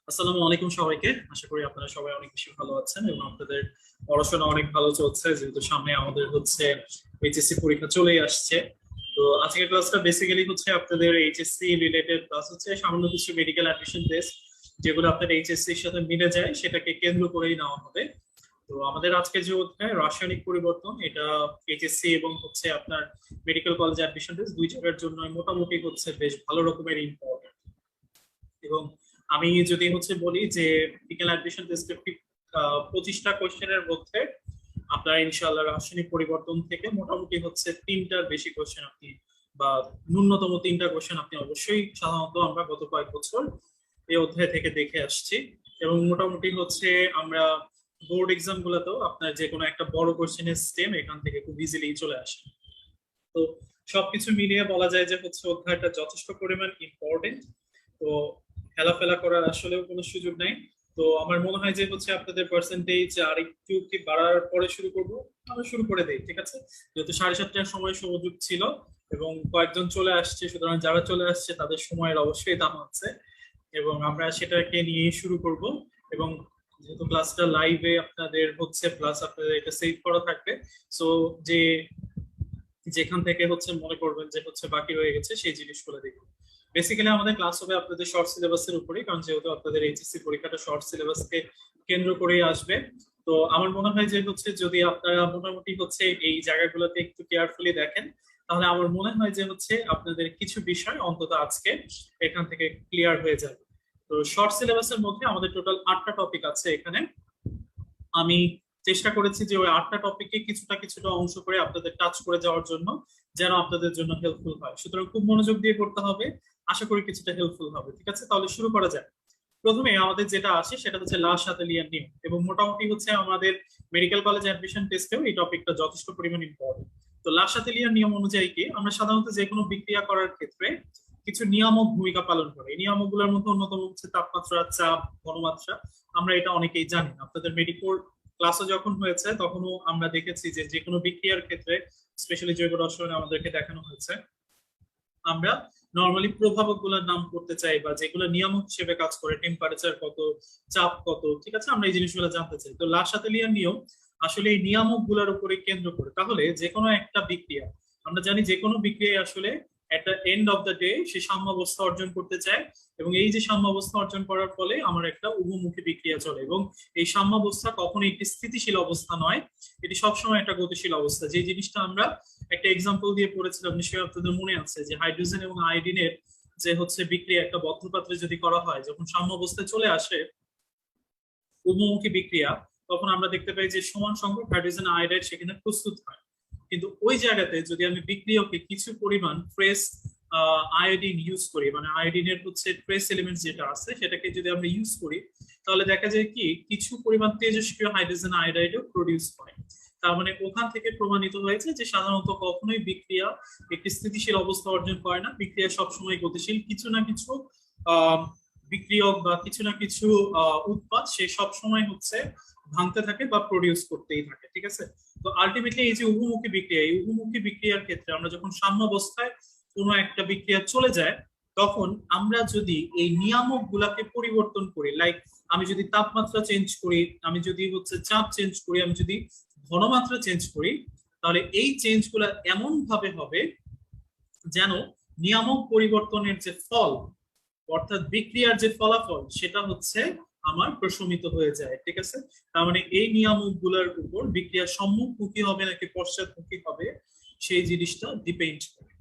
আসসালামু আলাইকুম সবাইকে। আশা করি আপনারা সবাই অনেক বেশি ভালো আছেন এবং আপনাদের পড়াশোনা অনেক ভালো চলছে, যেহেতু সামনে আমাদের হচ্ছে এইচএসসি পরীক্ষা চলেই আসছে। তো আজকের ক্লাসটা বেসিক্যালি হচ্ছে আপনাদের এইচএসসি রিলেটেড ক্লাস, হচ্ছে সামান্য কিছু মেডিকেল অ্যাডমিশন টেস্ট যেগুলো আপনার এইচএসসি এর সাথে মিলে যায় সেটাকে কেন্দ্র করেই নেওয়া হবে। তো আমাদের আজকে যে অধ্যায় রাসায়নিক পরিবর্তন, এটা এইচএসসি এবং হচ্ছে আপনার মেডিকেল কলেজ অ্যাডমিশন টেস্ট দুই জায়গার জন্য মোটামুটি হচ্ছে বেশ ভালো রকমের ইম্পর্টেন্ট। এবং আমি যদি হচ্ছে বলি যে মেডিকেল অ্যাডমিশন টেস্টের 25টা কোশ্চেনের মধ্যে আপনার ইনশাআল্লাহ রাসায়নিক পরিবর্তন থেকে মোটামুটি হচ্ছে তিনটার বেশি কোশ্চেন আপনি, বা ন্যূনতম তিনটা কোশ্চেন আপনি অবশ্যই, সাধারণত আমরা গত কয়েক বছর এই অধ্যায় থেকে দেখে আসছি। এবং মোটামুটি হচ্ছে আমরা বোর্ড এক্সাম গুলোতেও আপনার যে কোনো একটা বড় কোশ্চেনের স্টেম এখান থেকে খুব ইজিলি চলে আসে। তো সবকিছু মিলিয়ে বলা যায় যে হচ্ছে অধ্যায়টা যথেষ্ট পরিমাণ ইম্পর্টেন্ট। তো হেলাফেলা করার আসলেও কোনো সুযোগ নাই। তো আমার মনে হয় যে হচ্ছে আপনাদের পার্সেন্টেজ আর একটু কি বাড়ার পরে শুরু করব। আমরা শুরু করে দেই, ঠিক আছে? যেহেতু 7:30টার সময় সুযোগ ছিল এবং কয়েকজন চলে আসছে, সুতরাং যারা চলে আসছে তাদের সময়ের অবশ্যই দাম আছে এবং আমরা সেটাকে নিয়ে শুরু করব। এবং যেহেতু ক্লাসটা লাইভে আপনাদের হচ্ছে, প্লাস আপনাদের এটা সেভ করা থাকবে, সো যে যেখান থেকে হচ্ছে মনে করবেন যে হচ্ছে বাকি রয়ে গেছে সেই জিনিসগুলো দেখুন। বেসিক্যালি আমাদের ক্লাস হবে আপনাদের শর্ট সিলেবাসের উপরেই, কারণ যেহেতু আপনাদের এইচএসসি পরীক্ষাটা শর্ট সিলেবাসকে কেন্দ্র করেই আসবে। তো আমার মনে হয় যে হচ্ছে যদি আপনারা মোটামুটি হচ্ছে এই জায়গাগুলোতে একটু কেয়ারফুলি দেখেন, তাহলে আমার মনে হয় যে হচ্ছে আপনাদের কিছু বিষয় অন্তত আজকে এখান থেকে ক্লিয়ার হয়ে যাবে। তো শর্ট সিলেবাসের মধ্যে আমাদের টোটাল 8টা টপিক আছে এখানে। আমি চেষ্টা করেছি যে ওই 8টা টপিকে কিছুটা কিছুটা অংশ করে আপনাদের টাচ করে যাওয়ার জন্য, যেন আপনাদের জন্য হেল্পফুল হয়। সুতরাং খুব মনোযোগ দিয়ে করতে হবে, আশা করি কিছুটা হেল্পফুল হবে। ঠিক আছে, তাহলে শুরু করা যাক। প্রথমে আমাদের যেটা আছে সেটা হচ্ছে লা শাতেলিয়ান নিয়ম, এবং মোটামুটি হচ্ছে আমাদের মেডিকেল কলেজ অ্যাডমিশন টেস্টেও এই টপিকটা যথেষ্ট পরিমাণ ইম্পর্টেন্ট। তো লা শাতেলিয়ান নিয়ম অনুযায়ী কি আমরা সাধারণত যে কোনো বিক্রিয়া করার ক্ষেত্রে কিছু নিয়ামক ভূমিকা পালন করে। এই নিয়ামকগুলোর মধ্যে অন্যতম হচ্ছে তাপমাত্রা, চাপ, ঘনমাত্রা। আমরা এটা অনেকেই জানি, আপনাদের মেডিকেল ক্লাসে যখন হয়েছে তখনও আমরা দেখেছি যে যে কোনো বিক্রিয়ার ক্ষেত্রে, স্পেশালি জৈব রসায়নে আমাদেরকে দেখানো হয়েছে, আমরা নর্মালি প্রভাবক গুলোর নাম করতে চাই বা যেগুলো নিয়ামক হিসেবে কাজ করে, টেম্পারেচার কত, চাপ কত, ঠিক আছে, আমরা এই জিনিসগুলো জানতে চাই। তো লা শাতেলিয়ান নিয়ম আসলে এই নিয়ামক গুলোর উপরে কেন্দ্র করে। তাহলে যে কোনো একটা বিক্রিয়া, আমরা জানি যে কোনো বিক্রিয়া আসলে at the end of the day সে সাম্যাবস্থা অর্জন করতে চায়, এবং এই যে সাম্যাবস্থা অর্জন করার ফলে আমার একটা উভমুখী বিক্রিয়া চলে। এবং এই সাম্যাবস্থা কখনো একটি স্থিতিশীল অবস্থা নয়, এটি সবসময় একটা গতিশীল অবস্থা। যে জিনিসটা আমরা একটা এক্সাম্পল দিয়ে পড়েছিলাম, নিশ্চয়ই আপনাদের মনে আছে, যে হাইড্রোজেন এবং আয়োডিনের যে হচ্ছে বিক্রিয়া একটা বদ্ধ পাত্রে যদি করা হয়, যখন সাম্যাবস্থায় চলে আসে উভমুখী বিক্রিয়া, তখন আমরা দেখতে পাই যে সমান সংখ্যক হাইড্রোজেন আয়োডাইড সেখানে প্রস্তুত হয়। কিন্তু ওই জায়গাতে যদি আমি বিক্রিয়কে কিছু পরিমাণ ট্রেস আয়োডিন ইউজ করি, মানে আয়োডিনের হচ্ছে ট্রেস এলিমেন্ট যেটা আছে সেটাকে যদি আমরা ইউজ করি, তাহলে দেখা যায় কি কিছু পরিমাণ তেজস্ক্রিয় হাইড্রোজেন আয়োডাইডও প্রডিউস হয়। তার মানে ওখান থেকে প্রমাণিত হয়েছে যে সাধারণত কখনোই বিক্রিয়া একটি স্থিতিশীল অবস্থা অর্জন করে না, বিক্রিয়া সবসময় গতিশীল। কিছু না কিছু আহ বিক্রিয়ক বা কিছু না কিছু উৎপাদ সে সব সময় হচ্ছে ভাঙতে থাকে বা প্রডিউস করতেই থাকে। ঠিক আছে, তো আলটিমেটলি এই যে উভমুখী বিক্রিয়া, এই উভমুখী বিক্রিয়ার ক্ষেত্রে আমরা যখন সাম্যাবস্থায় কোনো একটা বিক্রিয়া চলে যায়, তখন আমরা যদি এই নিয়ামক গুলাকে পরিবর্তন করি, লাইক আমি যদি তাপমাত্রা চেঞ্জ করি, আমি যদি হচ্ছে চাপ চেঞ্জ করি, আমি যদি ঘনমাত্রা চেঞ্জ করি, তাহলে এই চেঞ্জ গুলা এমন ভাবে হবে যেন নিয়ামক পরিবর্তনের যে ফল, অর্থাৎ বিক্রিয়ার যে ফলাফল, সেটা হচ্ছে আমার প্রশমিত হয়ে যায়। ঠিক আছে, তার মানে এই নিয়ামক গুলার উপর বিক্রিয়া সম্মুখমুখী হবে নাকি পশ্চাৎমুখী হবে সেই জিনিসটা ডিপেন্ড করে।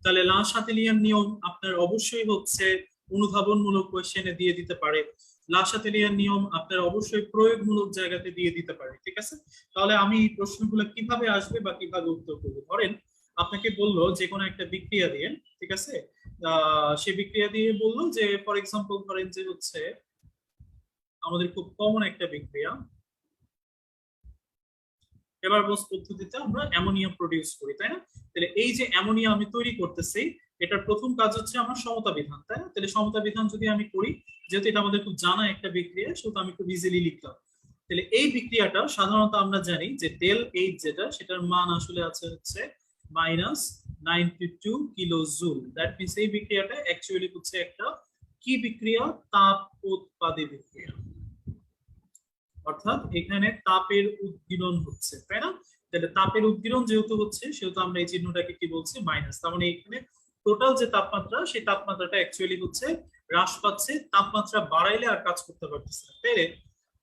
তাহলে লা শাতেলিয়ান নিয়ম আপনার অবশ্যই হচ্ছে অনুধাবনমূলক কোয়েশ্চেনে দিয়ে দিতে পারে, লা শাতেলিয়ান নিয়ম আপনার অবশ্যই প্রয়োগমূলক জায়গাতে দিয়ে দিতে পারে। ঠিক আছে, তাহলে আমি এই প্রশ্নগুলো কিভাবে আসবে বা কিভাবে উত্তর করবো, ধরেন আপনাকে বললো যে কোনো একটা বিক্রিয়া দিয়ে, ঠিক আছে, সে বিক্রিয়া দিয়ে বললো যে ফর এক্সাম্পল ধরেন যে হচ্ছে আমাদের খুব কমন একটা বিক্রিয়া, এবার বোস পদ্ধতিতে আমরা অ্যামোনিয়া প্রডিউস করি, তাই না? তাহলে এই যে অ্যামোনিয়া আমি তৈরি করতেছি, এটার প্রথম কাজ হচ্ছে আমার সমতা বিধান, তাই না? তাহলে সমতা বিধান যদি আমি করি, যেহেতু এটা আমাদের খুব জানা একটা বিক্রিয়া, সেহেতু আমি খুব ইজিলি লিখলাম। তাহলে এই বিক্রিয়াটা সাধারণত আমরা জানি যে ডেল এইচ যেটা, সেটার মান আসলে আছে হচ্ছে -92 কিলো জুল। দ্যাট মিনস এই বিক্রিয়াটা অ্যাকচুয়ালি হচ্ছে একটা কি বিক্রিয়া? তাপ উৎপাদী বিক্রিয়া। অর্থাৎ এখানে তাপের উদ্গীরণ হচ্ছে, তাই না? তাহলে তাপের উদ্গীরণ যেহেতু হচ্ছে সেহেতু আমরা এই চিহ্নটাকে কি বলছি? মাইনাস। তার মানে এখানে টোটাল যে তাপমাত্রা সেই তাপমাত্রাটা অ্যাকচুয়ালি হচ্ছে হ্রাস পাচ্ছে, তাপমাত্রা বাড়াইলে আর কাজ করতে পারতেছে না। তাহলে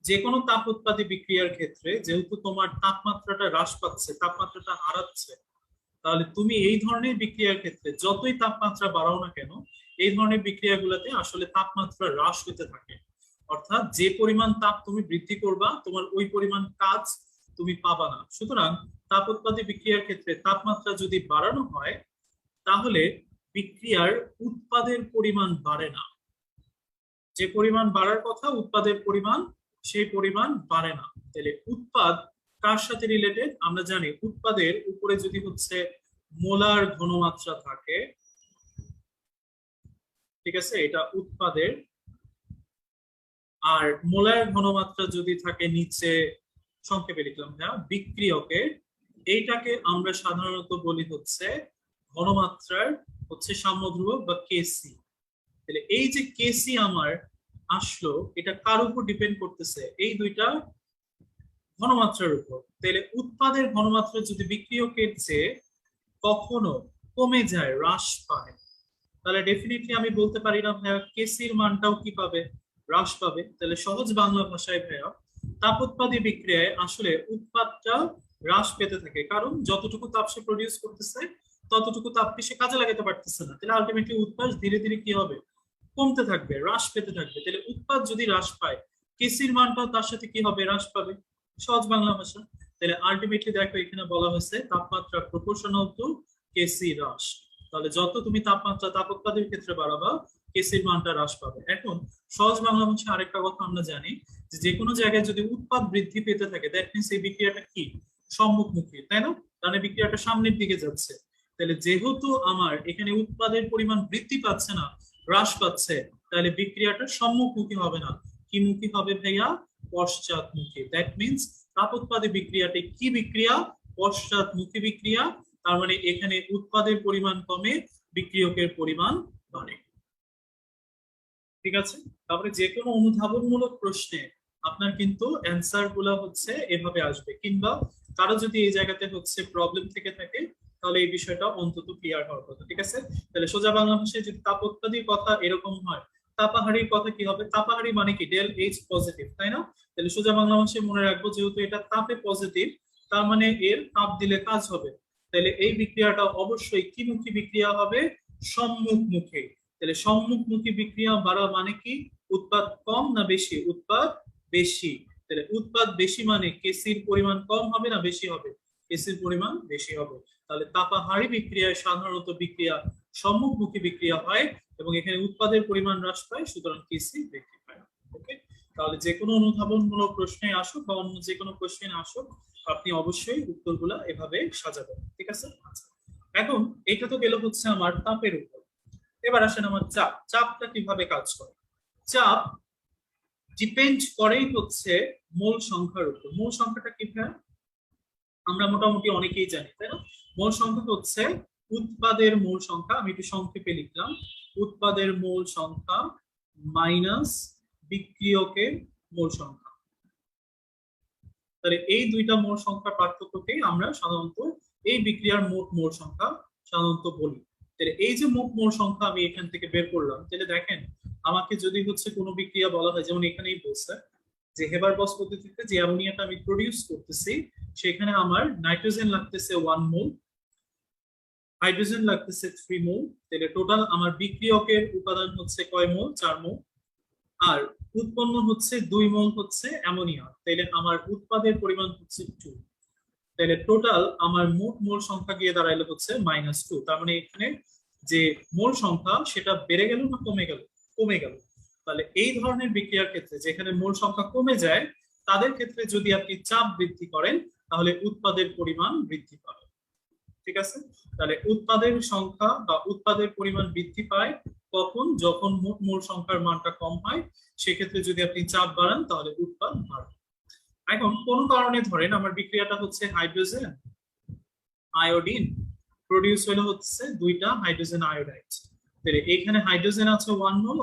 যে কোনো তাপ উৎপাদী বিক্রিয়ার ক্ষেত্রে যেহেতু তোমার তাপমাত্রাটা হ্রাস পাচ্ছে, তাপমাত্রাটা হারাচ্ছে, তাহলে তুমি এই ধরনের বিক্রিয়ার ক্ষেত্রে যতই তাপমাত্রা বাড়াও না কেন, এই ধরনের বিক্রিয়াগুলোতে আসলে তাপমাত্রা হ্রাস হতে থাকে। অর্থাৎ যে পরিমাণ তাপ তুমি বৃদ্ধি করবা, তোমার ওই পরিমাণ কাজ তুমি পাবা না। সুতরাং তাপ উৎপাদী বিক্রিয়ার ক্ষেত্রে তাপমাত্রা যদি বাড়ানো হয়, তাহলে বিক্রিয়ার উৎপাদের পরিমাণ বাড়ে না। যে পরিমাণ বাড়ার কথা উৎপাদের পরিমাণ, সেই পরিমাণ বাড়ে না। তাহলে উৎপাদ কার সাথে রিলেটেড? আমরা জানি উৎপাদের উপরে যদি হচ্ছে মোলার ঘনমাত্রা থাকে, ঠিক আছে, এটা উৎপাদের, আর মোলার ঘনমাত্রা যদি থাকে নিচে, সংক্ষেপে লিখলাম হ্যাঁ বিক্রিয়কের, এইটাকে আমরা সাধারণত বলি হচ্ছে ঘনমাত্রার হচ্ছে সাম্যধ্রুবক বা কেসি। তাহলে এই যে কেসি আমার আসলো, এটা কার উপর ডিপেন্ড করতেছে? এই দুইটা ঘনমাত্রার উপর। তাহলে উৎপাদের ঘনমাত্রা যদি বিক্রিয়কের চেয়ে কখনো কমে যায়, হ্রাস পায়, তাহলে ডেফিনেটলি আমি বলতে পারি না ভাইয়া কেসির মানটাও কি পাবে? হ্রাস পাবে। তাহলে সহজ বাংলা ভাষায় ভাইয়া তাপ উৎপাদী বিক্রিয়ায় আসলে উৎপাদটা হ্রাস পেতে থাকে, কারণ যতটুকু তাপ সে প্রডিউস করতেছে ততটুকু তাপকে সে কাজে লাগাতে পারতেছে না। তাহলে আলটিমেটলি উৎপাদ ধীরে ধীরে কি হবে? কমতে থাকবে, হ্রাস পেতে থাকবে। তাহলে উৎপাদ যদি হ্রাস পায়, কেসির মানটাও তার সাথে কি হবে? হ্রাস পাবে। সহজ বাংলা ভাষা। তাহলে আলটিমেটলি দেখো এখানে বলা হয়েছে তাপমাত্রা প্রপোর্শনাল টু কেসি হ্রাস। তাহলে যত তুমি তাপমাত্রা তাপ উৎপাদের ক্ষেত্রে বাড়াবা, কেসির মানটা হ্রাস পাবে। এখন সহজ বাংলা ভাষায় আরেকটা কথা আমরা জানি যে যে কোনো জায়গায় যদি উৎপাদ বৃদ্ধি পেতে থাকে, দ্যাট মিনস এই বিক্রিয়াটা কি? সম্মুখমুখী, তাই না? তাহলে বিক্রিয়াটা সামনের দিকে যাচ্ছে। তাহলে যেহেতু আমার এখানে উৎপাদের পরিমাণ বৃদ্ধি পাচ্ছে না, হ্রাস পাচ্ছে, তাহলে বিক্রিয়াটা সম্মুখমুখী হবে না। কি মুখী হবে ভাইয়া? পশ্চাৎমুখী। দ্যাট মিনস তাপ উৎপাদী বিক্রিয়াটি কি বিক্রিয়া? পশ্চাৎমুখী বিক্রিয়া। তার মানে এখানে উৎপাদের পরিমাণ কমে, বিক্রিয়কের পরিমাণ বাড়ে। ঠিক আছে? তারপরে যে কোনো অনুধাবনমূলক প্রশ্নে আপনার কিন্তু অ্যান্সার গুলা হচ্ছে এভাবে আসবে, কিংবা কারো যদি এই জায়গাতে হচ্ছে প্রবলেম থেকে থাকে, তাহলে এই বিষয়টা অন্তত ক্লিয়ার হওয়ার কথা। ঠিক আছে? তাহলে সোজা বাংলা ভাষায় যদি তাপ উৎপাদীর কথা এরকম হয়, তাপাহারির কথা কি হবে? তাপাহারি মানে কি? ডেল এইচ পজিটিভ, তাই না? তাহলে সোজা বাংলা ভাষায় মনে রাখবো যেহেতু এটা তাপে পজিটিভ, তার মানে এর তাপ দিলে কাজ হবে। তাহলে এই বিক্রিয়াটা অবশ্যই কি মুখী বিক্রিয়া হবে? সম্মুখমুখী। তাহলে সম্মুখমুখী বিক্রিয়া বাড়া মানে কি? উৎপাদ কম না বেশি? উৎপাদ বেশি। তাহলে উৎপাদ বেশি মানে কেসির পরিমাণ কম হবে না বেশি হবে? কেসির পরিমাণ বেশি হবে। তাহলে তাপাহারী বিক্রিয়ায় সাধারণত বিক্রিয়া সম্মুখমুখী বিক্রিয়া হয় এবং এখানে উৎপাদের পরিমাণ হ্রাস পায়, সুতরাং কেসি বৃদ্ধি পায়। ওকে? তাহলে যে কোনো অনুধাবনমূলক প্রশ্নে আসুক বা অন্য যে কোনো কোশ্চেন আসুক, আপনি অবশ্যই উত্তরগুলা এভাবে সাজাবেন। ঠিক আছে? আচ্ছা, এখন এটা তো গেল হচ্ছে আমার তাপের উপর। এবার আসেন আমার চাপ। চাপটা কিভাবে কাজ করে? চাপ ডিপেন্ড করেই হচ্ছে মোল সংখ্যার উপর। মোল সংখ্যাটা কি ভাই? আমরা মোটামুটি অনেকেই জানি, তাই না? মোল সংখ্যা হচ্ছে উৎপাদের মোল সংখ্যা, আমি একটু সংক্ষেপে লিখলাম, উৎপাদের মোল সংখ্যা মাইনাস বিক্রিয়কের মোল সংখ্যা। তাহলে এই দুইটা মোল সংখ্যার পার্থক্যকেই আমরা সাধারণত এই বিক্রিয়ার মোট মোল সংখ্যা সাধারণত বলি। তাহলে এই যে মোট মোল সংখ্যা আমি এখান থেকে বের করলাম, তাহলে দেখেন আমাকে যদি হচ্ছে কোনো বিক্রিয়া বলা হয়, যেমন এখানেই বলছে যে হেবারবস পদ্ধতিতে যে অ্যামোনিয়াটা আমি প্রডিউস করতেছি, সেখানে আমার নাইট্রোজেন লাগতেছে 1 মোল, হাইড্রোজেন লাগতেছে 3 মোল। তাহলে টোটাল আমার বিক্রিয়কের উপাদান হচ্ছে কয় মোল? 4 মোল। আর উৎপন্ন হচ্ছে 2 মোল হচ্ছে অ্যামোনিয়া। তাহলে আমার উৎপাদের পরিমাণ হচ্ছে 2। তাহলে টোটাল আমার মোট মোল সংখ্যা গিয়ে দাঁড়াইলো হচ্ছে -2। তার মানে এখানে যে মোল সংখ্যা সেটা বেড়ে গেল না কমে গেল? কমে গেল। তাহলে এই ধরনের বিক্রিয়ার ক্ষেত্রে যেখানে মোল সংখ্যা কমে যায়, তাদের ক্ষেত্রে যদি আপনি চাপ বৃদ্ধি করেন, তাহলে উৎপাদের পরিমাণ বৃদ্ধি পাবে। ঠিক আছে? তাহলে উৎপাদের সংখ্যা বা উৎপাদের পরিমাণ বৃদ্ধি পায় কখন? যখন মোট মোল সংখ্যার মানটা কম হয়। সেক্ষেত্রে যদি আপনি চাপ বাড়ান, তাহলে উৎপাদ বাড়বে। এখন কোন কারণে ধরেন আমার বিক্রিয়াটা হচ্ছে হাইড্রোজেন আয়োডিন প্রডিউস হলো হচ্ছে 2টা হাইড্রোজেন আয়োডাইড। তাহলে এখানে হাইড্রোজেন আছে 1 মোল,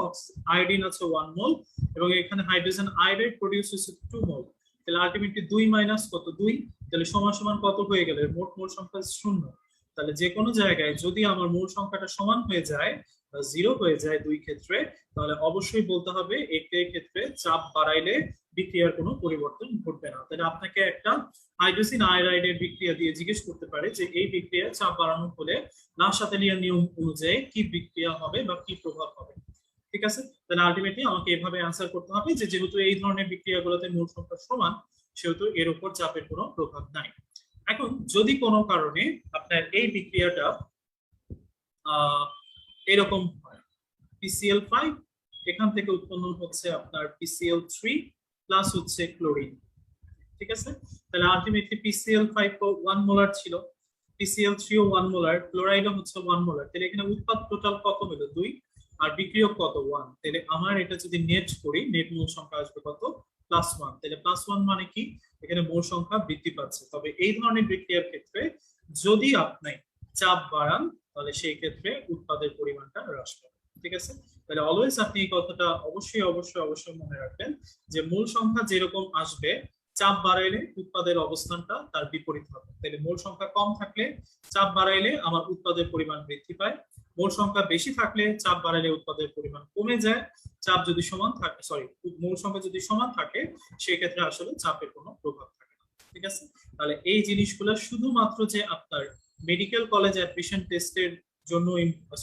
আয়োডিন আছে 1 মোল, এবং এখানে হাইড্রোজেন আয়োডাইড প্রোডিউস হচ্ছে 2 মোল। তাহলে আলটিমেটলি 2 মাইনাস কত 2, তাহলে সমান সমান কত হয়ে গেল, মোট মোল সংখ্যা 0। তাহলে যে কোনো জায়গায় যদি আমার মোল সংখ্যাটা সমান হয়ে যায় বা 0 হয়ে যায় দুই ক্ষেত্রে, তাহলে অবশ্যই বলতে হবে একটি ক্ষেত্রে চাপ বাড়াইলে বিক্রিয়ার কোনো পরিবর্তন ঘটবে না। তাহলে আপনাকে একটা হাইড্রোজেন আয়োডাইডের বিক্রিয়া দিয়ে জিজ্ঞেস করতে পারে যে এই বিক্রিয়া চাপ বাড়ানো হলে লাসাতেলিয়ার নিয়ম অনুযায়ী কি বিক্রিয়া হবে বা কি প্রভাব হবে। ঠিক আছে, তাহলে আলটিমেটলি আমাকে এভাবে আনসার করতে হবে যে যেহেতু এই ধরনের বিক্রিয়াগুলোতে মোল সংখ্যা সমান, সেহেতু এর উপর চাপের কোনো প্রভাব নাই। এখন যদি কোনো কারণে আপনার এই বিক্রিয়াটা এরকম হয়, PCl5 এখান থেকে উৎপন্ন হচ্ছে আপনার PCl3 প্লাস হচ্ছে ক্লোরিন। ঠিক আছে, তাহলে আলটিমেটলি PCl5 1 মোলার ছিল, PCl3 ও 1 মোলার, ক্লোরাইডও হচ্ছে 1 মোলার। তাহলে এখানে উৎপাদ টোটাল কত হলো 2, আর বিক্রিয়ক কত 1। তাহলে আমার এটা যদি নেট করি, নেট মোল সংখ্যা আসবে কত +1। তাহলে +1 মানে কি, এখানে মোল সংখ্যা বৃদ্ধি পাচ্ছে। তবে এই ধরনের বিক্রিয়ার ক্ষেত্রে যদি আপনি চাপ বাড়ান, তাহলে সেই ক্ষেত্রে উৎপাদের পরিমাণটা হ্রাস পাবে। ঠিক আছে, তাহলে অলওয়েজ আপনি এই কথাটা অবশ্যই অবশ্যই অবশ্যই মনে রাখবেন যে মূল সংখ্যা যেরকম আসবে, চাপ বাড়াইলে উৎপাদের অবস্থানটা তার বিপরীত হবে। তাহলে মূল সংখ্যা কম থাকলে চাপ বাড়াইলে আমার উৎপাদের পরিমাণ বৃদ্ধি পায়, মূল সংখ্যা বেশি থাকলে চাপ বাড়াইলে উৎপাদের পরিমাণ কমে যায়। চাপ যদি সমান থাকে, সরি, মূল সংখ্যা যদি সমান থাকে, সেক্ষেত্রে আসলে চাপের কোনো প্রভাব থাকে না। ঠিক আছে, তাহলে এই জিনিসগুলো শুধুমাত্র যে আপনার মেডিকেল কলেজ অ্যাডমিশন টেস্টের জন্য,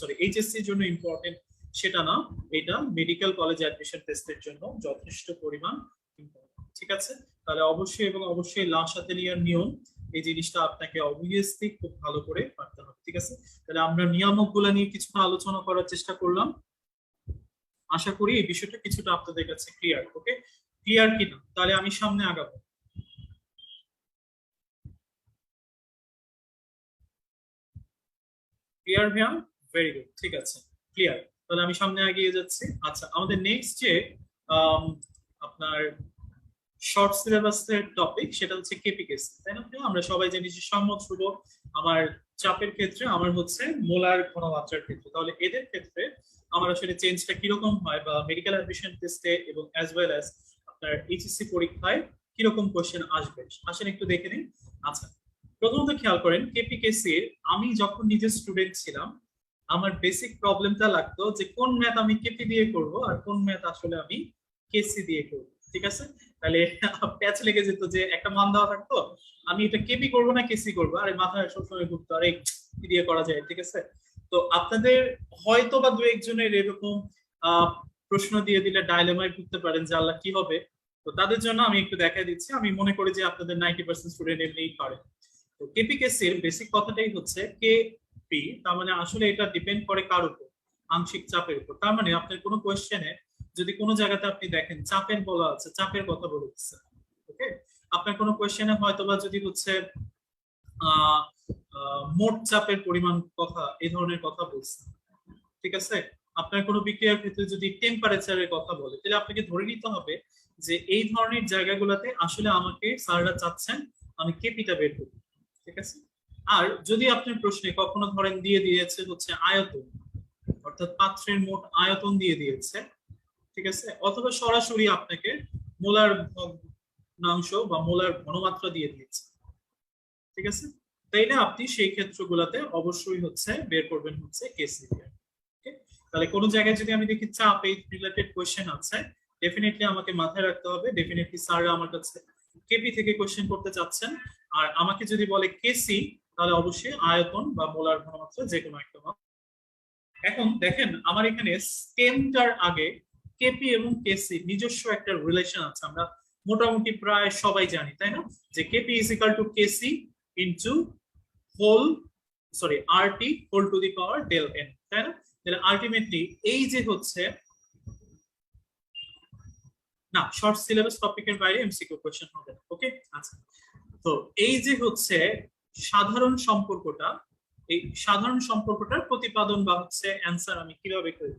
সরি, এইচএসসির জন্য ইম্পর্টেন্ট সেটা না, এটা মেডিকেল কলেজ অ্যাডমিশন টেস্টের জন্য যথেষ্ট পরিমাণ ইম্পর্টেন্ট। ঠিক আছে, তাহলে অবশ্যই এবং অবশ্যই লাসাতেলিয়ার নিয়ম, এই জিনিসটা আপনাকে অবভিয়াসলি খুব ভালো করে পারতে হবে। ঠিক আছে, তাহলে আমরা নিয়ামক গুলা নিয়ে কিছুটা আলোচনা করার চেষ্টা করলাম। আশা করি এই বিষয়টা কিছুটা আপনাদের কাছে ক্লিয়ার। ওকে, ক্লিয়ার কিনা? তাহলে আমি সামনে আগাবো। ক্লিয়ার ভাইয়া? ভেরি গুড, ঠিক আছে, ক্লিয়ার। তাহলে আমি সামনে এগিয়ে যাচ্ছি। আচ্ছা, আমাদের নেক্সট যে আপনার শর্ট সিলেবাসের টপিক, সেটা হচ্ছে কেপিকেসি, তাই না? আমরা সবাই জানি যে সম্মত ধ্রুব আমার চাপের ক্ষেত্রে, আমার হচ্ছে মোলার ঘনমাত্রার ক্ষেত্রে। তাহলে এদের ক্ষেত্রে আমার আসলে চেঞ্জটা কিরকম হয়, বা মেডিকেল অ্যাডমিশন টেস্টে এবং অ্যাজ ওয়েল অ্যাজ আপনার এইচএসসি পরীক্ষায় কিরকম কোশ্চেন আসবে, আসেন একটু দেখে নিন। আচ্ছা, প্রথমত খেয়াল করেন কেপিকেসির, আমি যখন নিজের স্টুডেন্ট ছিলাম, আমার বেসিক প্রবলেমটা লাগতো যে কোন ম্যাথ আমি কেপি দিয়ে করব আর কোন ম্যাথ আসলে আমি কেসি দিয়ে করব। ঠিক আছে, তাহলে প্যাচ লেগে যেত যে একটা মান দেওয়া থাকতো, আমি এটা কেপি করবো না কেসি করবো, আর মাথায় সবসময় ঘুরতো আরে কি দিয়ে করা যায়। ঠিক আছে, তো আপনাদের হয়তো বা দু একজনের এরকম প্রশ্ন দিয়ে দিলে ডায়লেমায় ভুগতে পারেন যে আল্লাহ কি হবে। তো তাদের জন্য আমি একটু দেখাই দিচ্ছি, আমি মনে করি যে আপনাদের 90% স্টুডেন্ট এমনিই পারে। তো কেপিকেসি এর বেসিক কথাটাই হচ্ছে কে পি, তার মানে আসলে এটা ডিপেন্ড করে কার উপর, আংশিক চাপের উপর। তার মানে আপনার কোনো কোয়েশ্চেনে যদি কোনো জায়গাতে আপনি দেখেন চাপের বলা আছে, চাপের কথা বলে দিচ্ছে, ওকে, আপনার কোনো কোয়েশ্চেনে হয়তোবা যদি হচ্ছে মোট চাপের পরিমাণ কথা, এই ধরনের কথা বলছে, ঠিক আছে, আপনার কোনো বিক্রিয়ার ক্ষেত্রে যদি টেম্পারেচারের কথা বলে, তাহলে আপনাকে ধরে নিতে হবে যে এই ধরনের জায়গাগুলোতে আসলে আমাকে স্যাররা চাচ্ছেন আমি কেপিটা বের করি। ঠিক আছে, আর যদি আপনার প্রশ্নে কখনো ধরেন দিয়ে দিয়েছে হচ্ছে আয়তন, অর্থাৎ পাত্রের মোট আয়তন দিয়ে দিয়েছে, ঠিক আছে, অথবা সরাসরি আপনাকে মোলার ভগ্নাংশ বা মোলার ঘনমাত্রা দিয়ে দিয়েছে, ঠিক আছে, তাইলে আপনি সেই ক্ষেত্রগুলোতে অবশ্যই হচ্ছে বের করবেন হচ্ছে কেসি দিয়ে। তাহলে কোন জায়গায় যদি আমি দেখি চাপ এই রিলেটেড কোশ্চেন আছে, ডেফিনেটলি আমাকে মাথায় রাখতে হবে ডেফিনেটলি স্যাররা আমার কাছে কেপি থেকে কোশ্চেন করতে চাচ্ছেন, আর আমাকে যদি বলে কেসি, তাহলে অবশ্যই আয়তন বা মোলার ঘনমাত্রা যে কোনো একটা মান। এখন দেখেন আমার এখানে স্টেমটার আগে কেপি এবং কেসি নিজস্ব একটা রিলেশন আছে, আমরা মোটামুটি প্রায় সবাই জানি, তাই না, যে KP is equal to KC into whole, sorry, RT whole to the power del n, তাই না? তাহলে আলটিমেটলি এই যে হচ্ছে, না, শর্ট সিলেবাস টপিকের বাইরে এমসিকিউ কোশ্চেন হবে না। ওকে, আচ্ছা, তো এই যে হচ্ছে সাধারণ সম্পর্কটা, এই সাধারণ সম্পর্কটার প্রতিপাদন বা হচ্ছে অ্যান্সার আমি কিভাবে করব।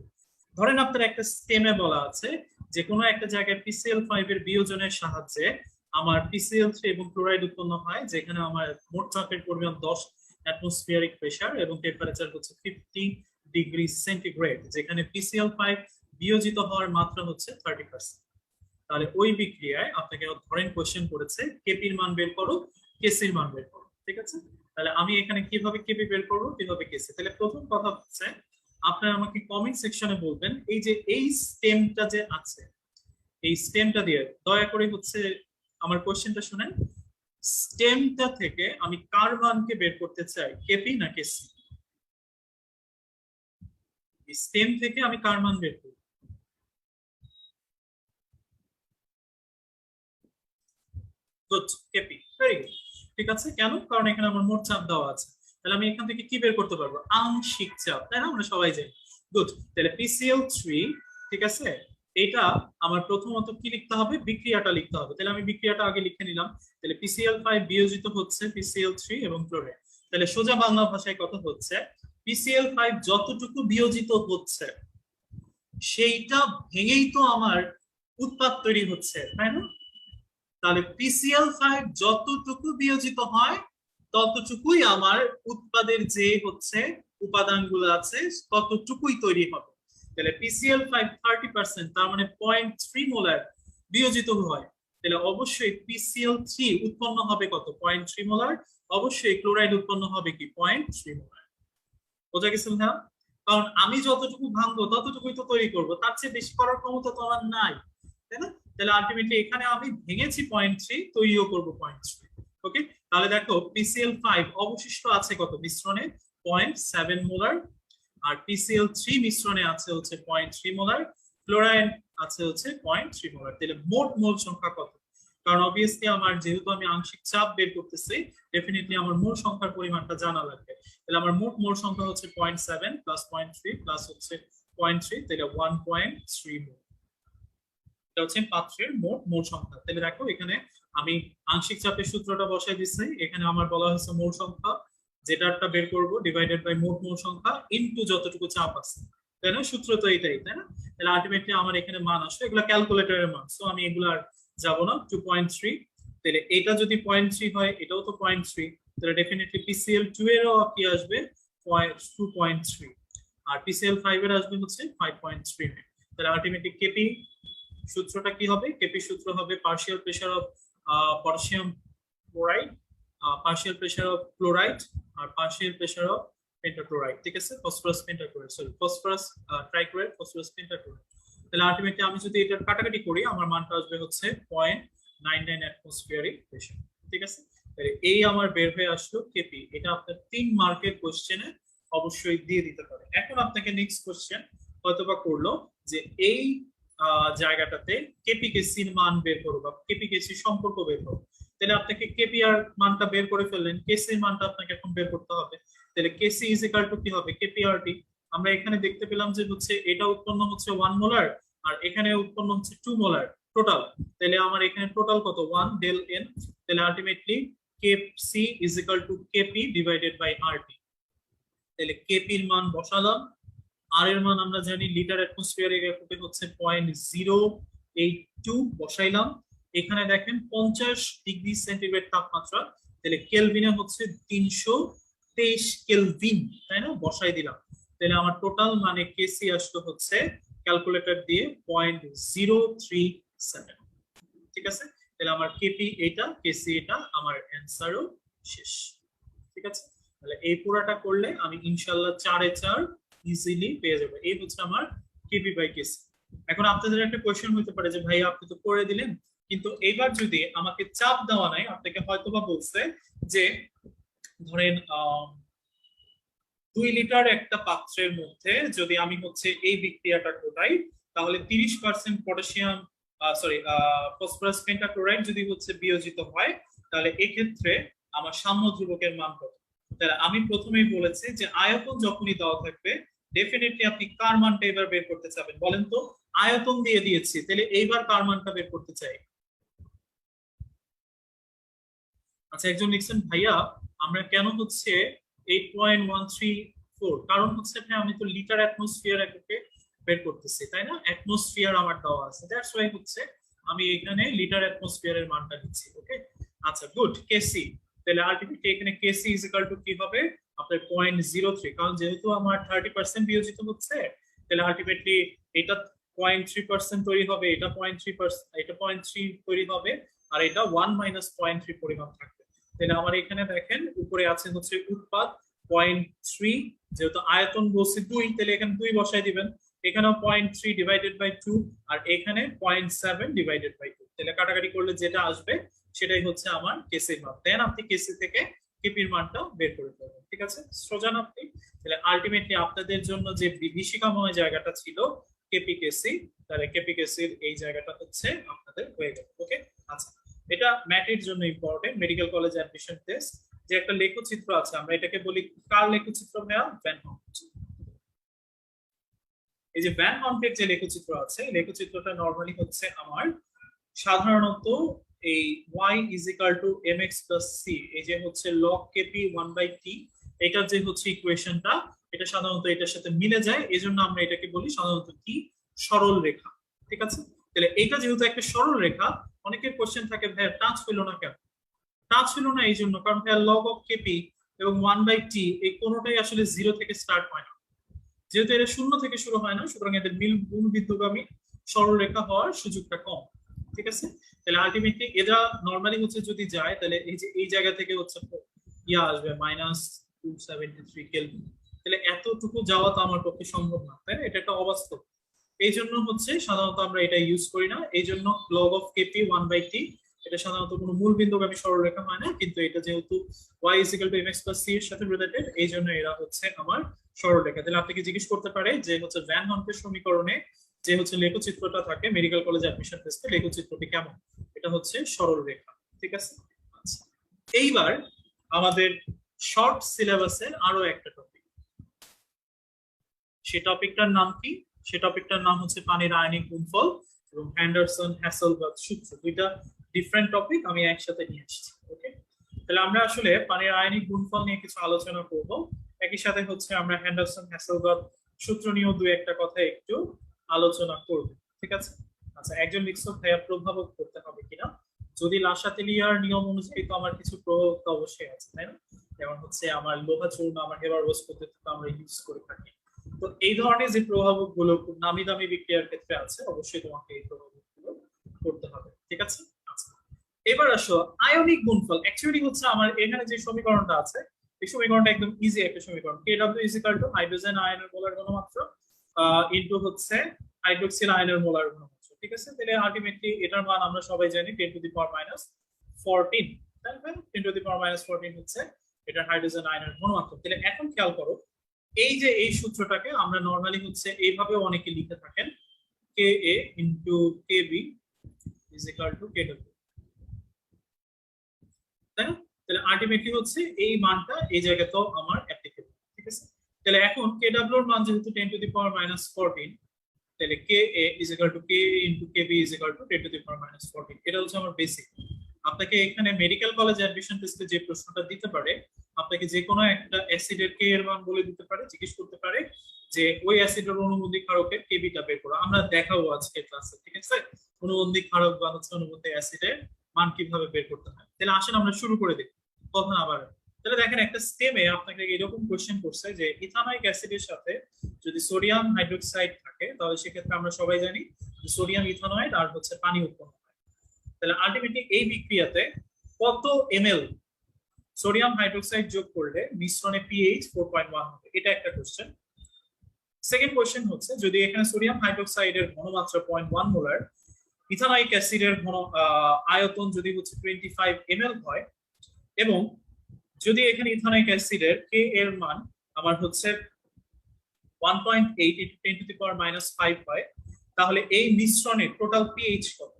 ধরেন আপনার একটা স্টেমে বলা আছে যে কোনো একটা জায়গায় PCl5 এর বিয়োজনের সাহায্যে আমার PCl3 এবং ক্লোরাইড উৎপন্ন হয়, যেখানে আমার মোট চাপের পরিমাণ 10 অ্যাটমসফিয়ারিক প্রেসার এবং টেম্পারেচার হচ্ছে 50 ডিগ্রি সেন্টিগ্রেড, যেখানে PCl5 বিয়োজিত হওয়ার মাত্রা হচ্ছে 30%। তাহলে ওই বিক্রিয়ায় আপনাকে ধরেন কোশ্চেন করেছে কেপির মান বের করো, কেসির মান বের করো, ঠিক আছে? তাহলে আমি এখানে কিভাবে কেপি বের করবো, কিভাবে কেসি। তাহলে প্রথম কথা হচ্ছে আপনারা আমাকে কমেন্ট সেকশনে বলবেন এই যে এই স্টেমটা যে আছে, এই স্টেমটা দিয়ে দয়া করে হচ্ছে আমার কোশ্চেনটা শুনেন। স্টেমটা থেকে আমি কার মানকে বের করতে চাই, কেপি না কেসি? স্টেম থেকে আমি কার মান বের করব? Good, KP, very good. ঠিক আছে, কেন? কারণ এখানে আমার মোট চাপ দেওয়া আছে। তাহলে আমি এখান থেকে কি বের করতে পারবো? আংশিক চাপ, তাই না? আমরা সবাই জানি। গুড। তাহলে PCl3, ঠিক আছে, এটা আমার প্রথমত কি লিখতে হবে, বিক্রিয়াটা লিখতে হবে। তাহলে আমি বিক্রিয়াটা আগে লিখে নিলাম। তাহলে PCl5 বিয়োজিত হচ্ছে PCl3 এবং ক্লোরাইড। তাহলে সোজা বাংলা ভাষায় কথা হচ্ছে PCl5 যতটুকু বিয়োজিত হচ্ছে সেইটা ভেঙেই তো আমার উৎপাদ তৈরি হচ্ছে, তাই না? তাহলে PCl5 যতটুকু বিয়োজিত হয় ততটুকুই আমার উৎপাদের যে হচ্ছে উপাদানগুলো আছে ততটুকুই তৈরি হবে। তাহলে PCl5 30%, তার মানে 0.3 মোলার বিয়োজিত হয়। তাহলে অবশ্যই PCl3 উৎপন্ন হবে কত? 0.3 মোলার। অবশ্যই ক্লোরাইড উৎপন্ন হবে কি? 0.3 মোলার। বোঝা গেছে না? কারণ আমি যতটুকু ভাঙবো ততটুকুই তো তৈরি করবো, তার চেয়ে বেশি করার ক্ষমতা তো আমার নাই, তাই না? তাহলে আলটিমেটলি এখানে আমি ভেঙেছি 0.3, তৈরিও করবো 0.3। ওকে, তাহলে দেখো PCl5 অবশিষ্ট আছে কত মিশ্রণে? 0.7 মোলার। আর PCl3 মিশ্রণে আছে হচ্ছে 0.3 মোলার। ক্লোরাইড আছে হচ্ছে 0.3 মোলার। তাহলে মোট মোল সংখ্যা কত? কারণ অবভিয়াসলি আমার যেহেতু আমি আংশিক চাপ বের করতেছি, ডেফিনেটলি আমার মোল সংখ্যার পরিমাণটা জানা লাগবে। তাহলে আমার মোট মোল সংখ্যা হচ্ছে 0.7 প্লাস 0.3 প্লাস হচ্ছে 0.3, তাহলে 1.3 মোল। এটা হচ্ছে পাত্রের মোট মোল সংখ্যা। তাহলে দেখো এখানে আমি আংশিক চাপের সূত্রটা বসাই দিচ্ছি। এখানে আমার বলা হয়েছে মোল সংখ্যা, যেটাটা বের করব ডিভাইডেড বাই মোট মোল সংখ্যা ইনটু যতটুকু চাপ আছে, তাই না? সূত্র তো এটাই, তাই না? তাহলে আলটিমেটলি আমার এখানে মান আসবে, এগুলো ক্যালকুলেটরের মান, সো আমি এগুলো আর যাবো না। 2.3, তাহলে এটা যদি 0.3 হয় এটাও তো 0.3, তাহলে ডেফিনেটলি PCl2 এরও কি আসবে? 2.3। আর PCl5 এর আসবে হচ্ছে 5.3। তাহলে আলটিমেটলি কেপি সূত্রটা কি হবে? কেপি সূত্র হবে partial pressure of potassium chloride, partial pressure of chloride, আর পার্শিয়াল প্রেসার অফ পেন্টাক্লোরাইড, ঠিক আছে? Phosphorus pentachloride, sorry phosphorus trichloride, phosphorus pentachloride. তাহলে আলটিমেটলি আমি যদি এটার কাটাকাটি করি আমার মানটা আসবে হচ্ছে 0.99 অ্যাটমসফিয়ারিক প্রেসার, ঠিক আছে? তাহলে এই আমার বের হয়ে আসলো কেপি। এটা আপনার 3 মার্কের কোশ্চেনে অবশ্যই দিয়ে দিতে পারে। এখন আপনাকে নেক্সট কোশ্চেন হয়তোবা করলো যে এই জায়গাটাতে কেপি কেসির মান বের করো বা কেপি কেসির সম্পর্ক বের করো। তাহলে আপনাকে কেপি আর মানটা বের করে ফেললেন, কেসির মানটা আপনাকে এখন বের করতে হবে। তাহলে কেসি ইজ ইকুয়াল টু কি হবে? কেপি আর টি। আমরা এখানে দেখতে পেলাম যে হচ্ছে এটা উৎপন্ন হচ্ছে 1 মোলার আর এখানে উৎপন্ন হচ্ছে 2 মোলার টোটাল। তাহলে আমার এখানে টোটাল কত? 1 ডেল এন। তাহলে ultimately KC is equal to KP divided by RT. তাহলে কেপি এর মান বসালাম, আর এর মান আমরা জানি লিটার অ্যাটমসফিয়ারিক এককে হচ্ছে 0.082 বসাইলাম। এখানে দেখেন 50 ডিগ্রি সেন্টিগ্রেড তাপমাত্রা, তাহলে কেলভিনে হচ্ছে 323 কেলভিন, তাই না? বসাই দিলাম। তাহলে আমার টোটাল মানে কেসি আসলো হচ্ছে ক্যালকুলেটর দিয়ে 0.037, ঠিক আছে? তাহলে আমার কেপি এটা, কেসি এটা, আমার অ্যান্সারও শেষ, ঠিক আছে? তাহলে এই পুরাটা করলে আমি ইনশাআল্লাহ 4/4 ইজিলি পেয়ে যাবো। এই হচ্ছে আমার কেপি বাই কেসি। এখন আপনাদের একটা কোয়েশ্চেন হতে পারে যে ভাই আপনি তো করে দিলেন, কিন্তু এইবার যদি আমাকে চাপ দেওয়া নাই, আপনাকে হয়তোবা বলছে যে ধরেন 2 লিটার একটা পাত্রের মধ্যে যদি আমি হচ্ছে এই বিক্রিয়াটা ঘটাই তাহলে 30% পটাশিয়াম সরি ফসফরাস পেন্টাক্লোরাইড যদি হচ্ছে বিয়োজিত হয় তাহলে এক্ষেত্রে আমার সাম্য ধ্রুবকের মান কত? তাহলে আমি প্রথমেই বলেছি যে আয়তন যখনই দেওয়া থাকবে ডেফিনেটলি আপনি কার মানটা এবার বের করতে চাবেন বলেন তো? আয়তন দিয়ে দিয়েছি, তাহলে এইবার কার মানটা বের করতে চাই? আচ্ছা, একজন লিখছেন ভাইয়া আমরা কেন হচ্ছে 8.134, কারণ হচ্ছে ভাই আমি তো লিটার অ্যাটমসফিয়ার এককে বের করতেছি, তাই না? অ্যাটমসফিয়ার আমার দেওয়া আছে, দ্যাটস ওয়াই হচ্ছে আমি এখানে লিটার অ্যাটমসফিয়ারের মানটা দিচ্ছি। ওকে, আচ্ছা গুড। কেসি, তাহলে আলটিমেটলি এখানে কেসি ইজ ইকুয়াল টু কি হবে? আপনার 0.03, কারণ যেহেতু আমার 30% বিয়োজিত হচ্ছে, তাহলে আলটিমেটলি এটা 0.3% তৈরি হবে, এটা 0.3%, এটা 0.3 তৈরি হবে, আর এটা 1 মাইনাস 0.3 পরিমাণ থাকবে। তাহলে আমার এখানে দেখেন উপরে আছে হচ্ছে উৎপাদ 0.3, যেহেতু আয়তন বলছে 2, তাহলে এখানে 2 বসাই দিবেন, এখানেও 0.3 ডিভাইডেড বাই 2, আর এখানে 0.7 ডিভাইডেড বাই 2, তাহলে কাটাকাটি করলে যেটা আসবে সেটাই হচ্ছে আমার কেসির মান। দেন আপনি কেসি থেকে কেপির মানটা বের করে ফেলবেন, ঠিক আছে, সোজান আপনি। তাহলে আলটিমেটলি আপনাদের জন্য যে বিভীষিকাময় জায়গাটা ছিল কেপি কেসি, তাহলে কেপি কেসির এই জায়গাটা হচ্ছে আপনাদের হয়ে গেল। ওকে, আচ্ছা, এটা ম্যাটের জন্য important, medical college admission test. যে একটা লেখচিত্র আছে, আমরা এটাকে বলি কার লেখচিত্র ভাইয়া? ভ্যান হন্ট। এই যে ভ্যান হন্টের যে লেখচিত্র আছে, লেখচিত্রটা নরমালি হচ্ছে আমার সাধারণত এই y is equal two mx plus c, এই যে হচ্ছে log kp 1/t, এটার যে হচ্ছে ইকুয়েশনটা, এটা সাধারণত এটার সাথে মিলে যায়, এজন্য আমরা এটাকে বলি সাধারণত কি? সরল রেখা, ঠিক আছে। তাহলে এটা যেহেতু একটা সরল রেখা, অনেকের কোশ্চেন থাকে ভাই টাচ হইলো না কেন? টাচ হইলো না এই জন্য কারণ ভাই log of kp এবং 1/t এই কোনোটাই আসলে 0 থেকে স্টার্ট হয় না, যেহেতু এটা 0 থেকে শুরু হয় না, সুতরাং এদের মূল বিন্দুগামী সরল রেখা হওয়ার সুযোগটা কম, ঠিক আছে। তাহলে আলটিমেটলি এটা নরমালি হচ্ছে যদি যায়, তাহলে এই যে এই জায়গা থেকে হচ্ছে আসবে -273 কেলভিন, তাহলে এতটুকু যাওয়া তো আমার পক্ষে সম্ভব না, তাই না? এটা একটা অবাস্তব। এই জন্য হচ্ছে সাধারণত আমরা এটা ইউজ করি না, এই জন্য log of kp 1/t এটা সাধারণত কোনো মূল বিন্দুগামী সরলরেখা হয় না, কিন্তু এটা যেহেতু y is equal to mx plus c এর সাথে রিলেটেড, এই জন্য এরা হচ্ছে আমার সরলরেখা। তাহলে আপনাকে জিজ্ঞেস করতে পারে যে হচ্ছে ভ্যান হন্টের সমীকরণে যে হচ্ছে লেখচিত্রটা থাকে মেডিকেল কলেজ অ্যাডমিশন টেস্টে, লেখচিত্রটি কেমন? এটা হচ্ছে সরল রেখা, ঠিক আছে। আচ্ছা, এইবার আমাদের শর্ট সিলেবাসের আরো একটা টপিক, সেই টপিকটার নাম কি? সেই টপিকটার নাম হচ্ছে পানির আয়নিক গুণফল এবং হ্যান্ডারসন হ্যাসেলবার্গ সূত্র। দুইটা ডিফারেন্ট টপিক আমি একসাথে নিয়ে এসেছি। ওকে, তাহলে আমরা আসলে পানির আয়নিক গুণফল নিয়ে কিছু আলোচনা করব, একই সাথে হচ্ছে আমরা হ্যান্ডারসন হ্যাসেলবার্গ সূত্র নিয়েও দুই একটা কথা একটু আলোচনা করব, ঠিক আছে। আচ্ছা, একজন লিখছো ভাইয়া প্রভাবক করতে হবে কিনা? যদি লাসাতেলিয়ার নিয়ম অনুযায়ী তো আমার কিছু প্রভাবক তো অবশ্যই আছে, তাই না? যেমন হচ্ছে আমার লোহা চূর্ণ, আমার হেবারবস পদ্ধতিতে আমরা ইউজ করে থাকি। তো এই ধরনের যে প্রভাবক গুলো খুব নামি দামি বিক্রিয়ার ক্ষেত্রে আছে, অবশ্যই তোমাকে এই প্রভাবক গুলো করতে হবে, ঠিক আছে। আচ্ছা, এবার আসো আয়নিক গুণফল। অ্যাকচুয়ালি হচ্ছে আমার এখানে যে সমীকরণটা আছে, এই সমীকরণটা একদম ইজি একটা সমীকরণ। Kw is equal two hydrogen আয়নের মোলার ঘনমাত্রা ইনটু হচ্ছে হাইড্রোক্সিল আয়নের মোলার ঘনমাত্রা, ঠিক আছে। তাহলে আলটিমেটলি এটার মান আমরা সবাই জানি 10⁻⁻14, তাই না? 10⁻⁻14 হচ্ছে এটা হাইড্রোজেন আয়নের ঘনমাত্রা। তাহলে এখন খেয়াল করো, এই যে এই সূত্রটাকে আমরা নরমালি হচ্ছে এইভাবে অনেকে লিখে থাকেন, Ka into Kb is equal two Kw, তাই না? তাহলে আলটিমেটলি হচ্ছে এই মানটা এই জায়গাতেও আমার অ্যাপ্লিকেবল, ঠিক আছে। তাহলে এখন Kw এর মান যেহেতু 10⁻⁻14, তাহলে Ka is equal two Ka into Kb is equal two 10⁻⁻14, এটা হচ্ছে আমার বেসিক। আপনাকে এখানে মেডিকেল কলেজ অ্যাডমিশন টেস্টে যে প্রশ্নটা দিতে পারে, আপনাকে যে কোনো একটা অ্যাসিডের কে এর মান বলে দিতে পারে, জিজ্ঞেস করতে পারে যে ওই অ্যাসিডের অনুবন্ধী ক্ষারকের কেবিটা বের করো। আমরা দেখাবো আজকে ক্লাসে, ঠিক আছে, অনুবন্ধী ক্ষারক বা হচ্ছে অনুবন্ধী অ্যাসিডের মান কিভাবে বের করতে হয়। তাহলে আসেন আমরা শুরু করে দিই, কথা আবার। তাহলে দেখেন একটা স্টেমে আপনাকে এরকম কোশ্চেন করছে যে ইথানোয়িক অ্যাসিডের সাথে যদি সোডিয়াম হাইড্রোক্সাইড থাকে, তাহলে সেক্ষেত্রে আমরা সবাই জানি সোডিয়াম ইথানয়েড আর হচ্ছে পানি উৎপন্ন হয়। তাহলে আলটিমেটলি এই বিক্রিয়াতে কত ml সোডিয়াম হাইড্রোক্সাইড যোগ করলে মিশ্রণে পিএইচ 4.1 হবে? এটা একটা কোশ্চেন। সেকেন্ড কোশ্চেন হচ্ছে যদি এখানে সোডিয়াম হাইড্রোক্সাইডের ঘনমাত্রা 0.1 মোলার, ইথানোয়িক অ্যাসিডের আয়তন যদি হচ্ছে 25 ml হয়, এবং যদি এখানে ইথানোয়িক অ্যাসিডের কে এর মান আমার হচ্ছে 1.8 × 10⁻⁻5 হয়, তাহলে এই মিশ্রণের টোটাল পিএইচ কত?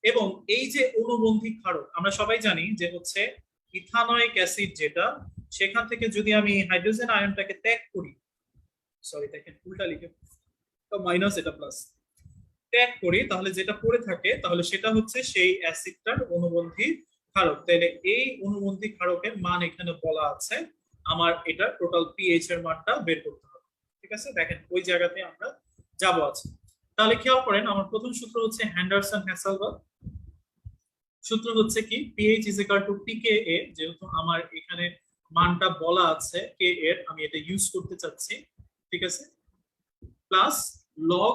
এবং এই যে অনুবন্ধী ক্ষারক আমরা সবাই জানি যে হচ্ছে ইথানোয়িক অ্যাসিড যেটা, সেখান থেকে যদি আমি হাইড্রোজেন আয়নটাকে ত্যাগ করি, সরি দেখেন উল্টা লিখে তো মাইনাস এটা প্লাস, ত্যাগ করি, তাহলে যেটা পড়ে থাকে তাহলে সেটা হচ্ছে সেই অ্যাসিডটার অনুবন্ধী ক্ষারক। তাহলে এই অনুবন্ধী ক্ষারকের মান এখানে বলা আছে, আমার এটা টোটাল পিএইচ এর মানটা বের করতে হবে, ঠিক আছে। দেখেন ওই জায়গাতে আমরা যাব আছে। তাহলে খেয়াল করেন আমার প্রথম সূত্র হচ্ছে হ্যান্ডারসন হ্যাসেলবার্গ সূত্র হচ্ছে কি পিএইচ ইজ ইকুয়াল টু পিকেএ, যেহেতু আমার এখানে মানটা বলা আছে কে এর, আমি এটা ইউজ করতে চাচ্ছি, ঠিক আছে, প্লাস লগ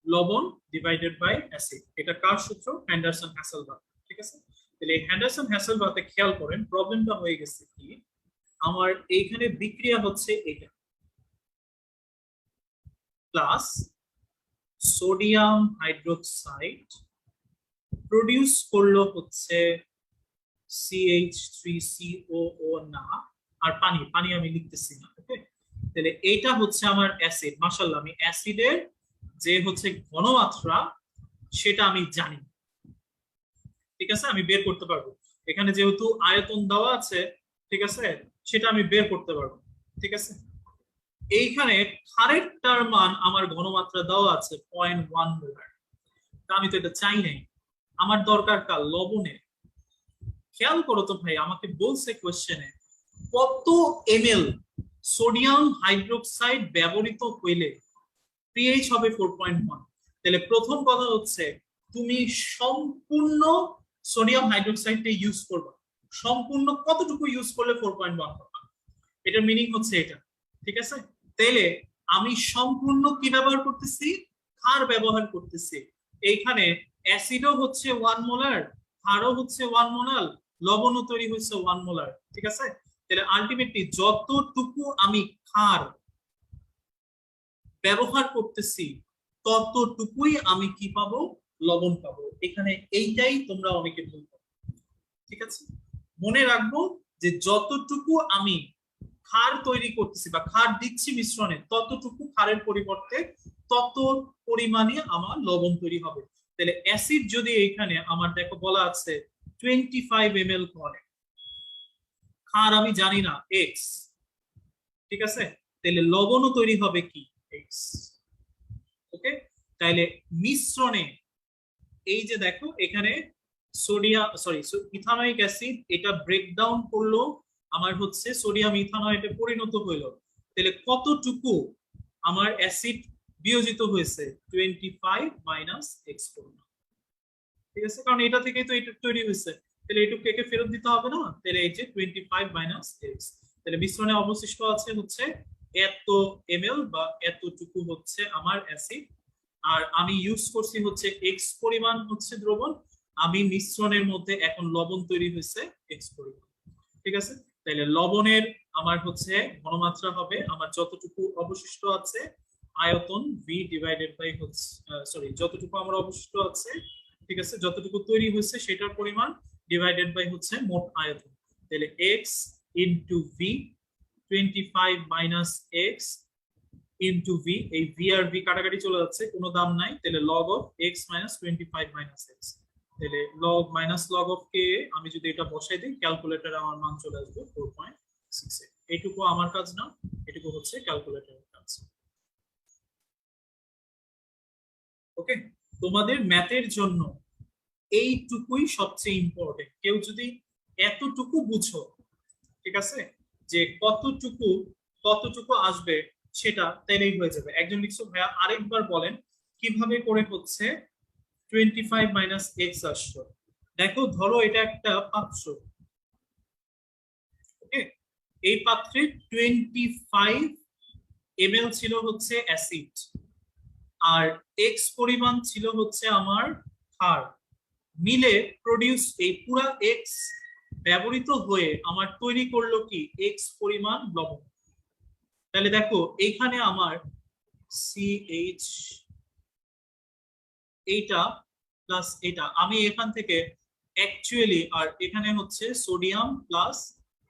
লবণ ডিভাইডেড বাই অ্যাসিড। এটা কার সূত্র? হ্যান্ডারসন হ্যাসেলবাখ, ঠিক আছে। তাহলে এই হ্যান্ডারসন হ্যাসেলবাখে খেয়াল করেন প্রবলেমটা হয়ে গেছে কি, আমার এইখানে বিক্রিয়া হচ্ছে এটা প্লাস সোডিয়াম হাইড্রোক্সাইড প্রডিউস করলো হচ্ছে CH3COO না, আর পানি, পানি আমি লিখতেছি না, ওকে। তাহলে এইটা হচ্ছে আমার অ্যাসিড, মাশাআল্লাহ আমি অ্যাসিডের যে হচ্ছে ঘনমাত্রা সেটা আমি জানি, ঠিক আছে, আমি বের করতে পারবো। এখানে যেহেতু আয়তন দেওয়া আছে, ঠিক আছে, সেটা আমি বের করতে পারবো, ঠিক আছে। এইখানে ক্ষারেরটার মান আমার ঘনমাত্রা দেওয়া আছে 0.1 মোলার, তা আমি তো এটা চাই নাই, আমার দরকার কার? লবণের। খেয়াল করো তো ভাই, আমাকে বলছে কোশ্চেনে কত ml সোডিয়াম হাইড্রোক্সাইড ব্যবহৃত হইলে পিএইচ হবে 4.1। তাহলে প্রথম কথা হচ্ছে তুমি সম্পূর্ণ সোডিয়াম হাইড্রোক্সাইডটা ইউজ করবা, সম্পূর্ণ কতটুকু ইউজ করলে 4.1 পাবা, এটার মিনিং হচ্ছে এটা, ঠিক আছে। তাহলে আমি সম্পূর্ণ কি ব্যবহার করতেছি? ক্ষার ব্যবহার করতেছি। এইখানে অ্যাসিডও হচ্ছে 1 মোলার, ক্ষারও হচ্ছে 1 মোলার, লবণও তৈরি হচ্ছে 1 মোলার, ঠিক আছে। তাহলে আলটিমেটলি যতটুকু আমি ক্ষার ব্যবহার করতেছি ততটুকুই আমি কি পাবো? লবণ পাবো। এখানে এইটাই তোমরা অনেকে ভুল করো, ঠিক আছে। মনে রাখবো যে যতটুকু আমি ক্ষার তৈরি করতেছি বা ক্ষার দিচ্ছি মিশ্রণে, ততটুকু ক্ষারের পরিবর্তে তত পরিমাণে আমার লবণ তৈরি হবে। তাহলে অ্যাসিড যদি এইখানে আমার দেখো বলা আছে 25 ml করে, ক্ষার আমি জানি না x, ঠিক আছে, তাহলে লবণও তৈরি হবে কি? x, ওকে। তাইলে মিশ্রণে এই যে দেখো এখানে সোডিয়াম ইথানোয়িক অ্যাসিড, এটা ব্রেকডাউন করলো আমার হচ্ছে সোডিয়াম ইথানয়েডে পরিণত হইলো, তাহলে কতটুকু আমার অ্যাসিড বিয়োজিত হয়েছে? 25 মাইনাস এক্স পরিমাণ, ঠিক আছে, কারণ এটা থেকেই তো এটা তৈরি হয়েছে, তাহলে এটুকু একে ফেরত দিতে হবে না, তাহলে এই যে 25 মাইনাস এক্স, তাহলে মিশ্রণে অবশিষ্ট আছে হচ্ছে এত ml বা এতটুকু হচ্ছে আমার অ্যাসিড, আর আমি ইউজ করছি হচ্ছে এক্স পরিমাণ হচ্ছে দ্রবণ, আমি মিশ্রণের মধ্যে এখন লবণ তৈরি হয়েছে এক্স পরিমাণ, ঠিক আছে। তাহলে লবণের আমার হচ্ছে ঘনমাত্রা হবে আমার যতটুকু অবশিষ্ট আছে আয়তন ভি ডিভাইডেড বাই হচ্ছে যতটুকু আমার অবশিষ্ট আছে, ঠিক আছে, যতটুকু তৈরি হয়েছে সেটার পরিমাণ ডিভাইডেড বাই হচ্ছে মোট আয়তন। তাহলে x into V, 25 minus x into V, এই ভি আর ভি কাটাকাটি চলে যাচ্ছে, কোনো দাম নাই, তাহলে log of x minus 25 minus x, তাহলে লগ মাইনাস লগ অফ কে, আমি যদি এটা বসাই দিই ক্যালকুলেটরে আমার মান চলে আসবে 4.68। এইটুকু আমার কাজ না, এটুকু হচ্ছে ক্যালকুলেটরের কাজ, ওকে। তোমাদের ম্যাথের জন্য এইটুকুই সবচেয়ে ইম্পর্টেন্ট। কেউ যদি এতটুকু বুঝো, ঠিক আছে, যে কতটুকু কতটুকু আসবে সেটা, তাইলেই হয়ে যাবে। একজন লিখছো ভাইয়া আরেকবার বলেন কিভাবে করে হচ্ছে 25 মাইনাস এক্স আসলো। দেখো ধরো এটা একটা পাত্র, ওকে, এই পাত্রে 25 ml ছিল হচ্ছে অ্যাসিড, আর এক্স পরিমাণ ছিল হচ্ছে আমার ক্ষার, মিলে প্রডিউস এই পুরা এক্স ব্যবহৃত হয়ে আমার তৈরি করলো কি? এক্স পরিমাণ লবণ। তাহলে দেখো এইখানে আমার সিএইচ এইটা প্লাস এটা, আমি এখান থেকে অ্যাকচুয়ালি, আর এখানে হচ্ছে সোডিয়াম প্লাস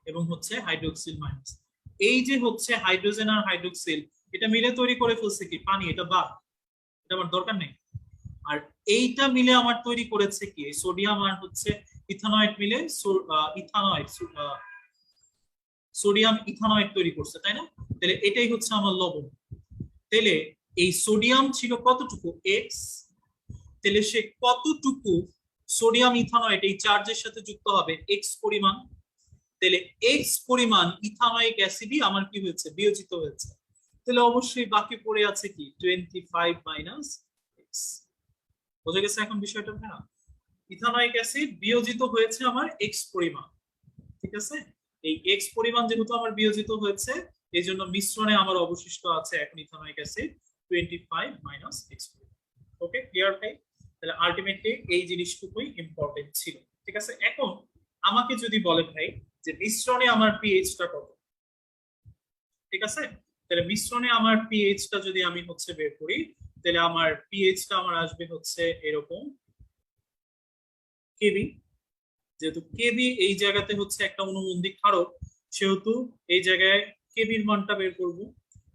এবং হচ্ছে হাইড্রোক্সিল মাইনাস, এই যে হচ্ছে হাইড্রোজেন আর হাইড্রোক্সিল এটা মিলে তৈরি করে ফেলছে কি? পানি। এটা বাদ, এটা আমার দরকার নেই। আর এইটা মিলে আমার তৈরি করেছে কি? সোডিয়াম আর হচ্ছে ইথানয়েড মিলে ইথানয়েড, সোডিয়াম ইথানয়েড তৈরি করছে, তাই না? তাহলে এটাই হচ্ছে আমার লবণ। তাহলে এই সোডিয়াম ছিল কতটুকু? এক্স, তাহলে সে কতটুকু সোডিয়াম ইথানয়েড এই চার্জের সাথে যুক্ত হবে? এক্স পরিমাণ। তাহলে এক্স পরিমাণ ইথানোয়িক অ্যাসিডই আমার কি হয়েছে? বিয়োজিত হয়েছে। তাহলে অবশ্যই বাকি পড়ে আছে কি? 25 মাইনাস এক্স। বোঝা গেছে এখন বিষয়টা? হ্যাঁ, ইথানোয়িক অ্যাসিড বিয়োজিত হয়েছে আমার এক্স পরিমাণ, ঠিক ঠিক আছে? এই এক্স পরিমাণ যেহেতু আমার বিয়োজিত হয়েছে, এই জন্য মিশ্রণে আমার অবশিষ্ট আছে এখন ইথানোয়িক অ্যাসিড 25 মাইনাস এক্স। ওকে, ক্লিয়ার ভাই? তাহলে আলটিমেটলি এই জিনিসটুকুই ইম্পর্টেন্ট ছিল। ঠিক আছে, এখন আমাকে যদি বলে ভাই যে মিশ্রণে আমার পিএইচটা কত, ঠিক আছে, তাহলে মিশ্রণে আমার পিএইচটা যদি আমি হচ্ছে বের করি, তাহলে আমার পিএইচটা আমার আসবে হচ্ছে এরকম কেবি। যেহেতু কেবি এই জায়গাতে হচ্ছে একটা অনুবন্ধী ক্ষারক, সেহেতু এই জায়গায় কেবির মানটা বের করব।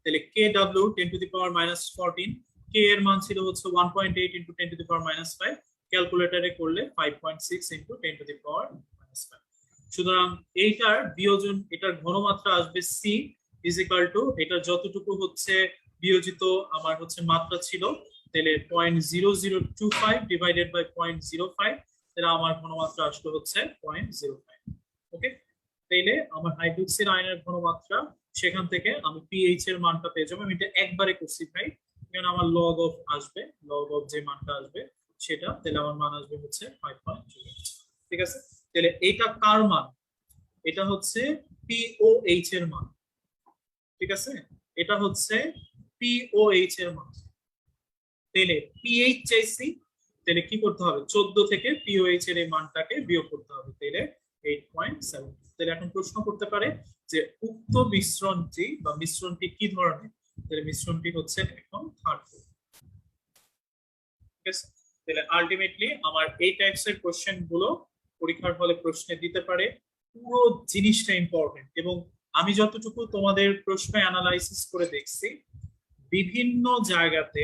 তাহলে কে ডাব্লিউ 10⁻⁻14, কে এর মান ছিল হচ্ছে 1.8 ইন্টু 10⁻⁵, ক্যালকুলেটরে করলে 5.6 ইন্টু 10⁻⁵। সুতরাং এইটার বিয়োজন, এটার ঘনমাত্রা আসবে সি ইজ ইকাল টু, এটা যতটুকু হচ্ছে বিয়োজিত আমার হচ্ছে মাত্রা ছিল, তাহলে 0.0025 ডিভাইডেড বাই 0.05, তাহলে আমার ঘনমাত্রা আসলে হচ্ছে 0.05। ওকে, তাইলে আমার হাইড্রোক্সিল আয়নের ঘনমাত্রা, সেখান থেকে আমি পিএইচ এর মানটা পেয়ে যাবো। আমি এটা একবারে করছি ভাই, কারণ আমার লগ অফ আসবে, লগ অফ যে মানটা আসবে সেটা, তাহলে আমার মান আসবে হচ্ছে 5.0। ঠিক আছে, তাহলে এটা কার মান? এটা হচ্ছে পিওএইচ এর মান। ঠিক আছে, এটা হচ্ছে পিওএইচ এর মান। তাহলে পিএইচ চাইছি, তাহলে কি করতে হবে? 14 থেকে পিওএইচ এর এই মানটাকে বিয়োগ করতে হবে, তাহলে 8.7। তাহলে এখন প্রশ্ন করতে পারে যে উক্ত মিশ্রণটি বা মিশ্রণটি কি ধরনের? তাহলে মিশ্রণটি হচ্ছে এখন হার্ডফুল। ঠিক আছে, তাহলে আলটিমেটলি আমার এই টাইপস এর কোশ্চেন গুলো পরীক্ষার হলে প্রশ্নে দিতে পারে। পুরো জিনিসটা ইম্পর্টেন্ট, এবং আমি যতটুকু তোমাদের প্রশ্ন অ্যানালাইসিস করে দেখছি, বিভিন্ন জায়গাতে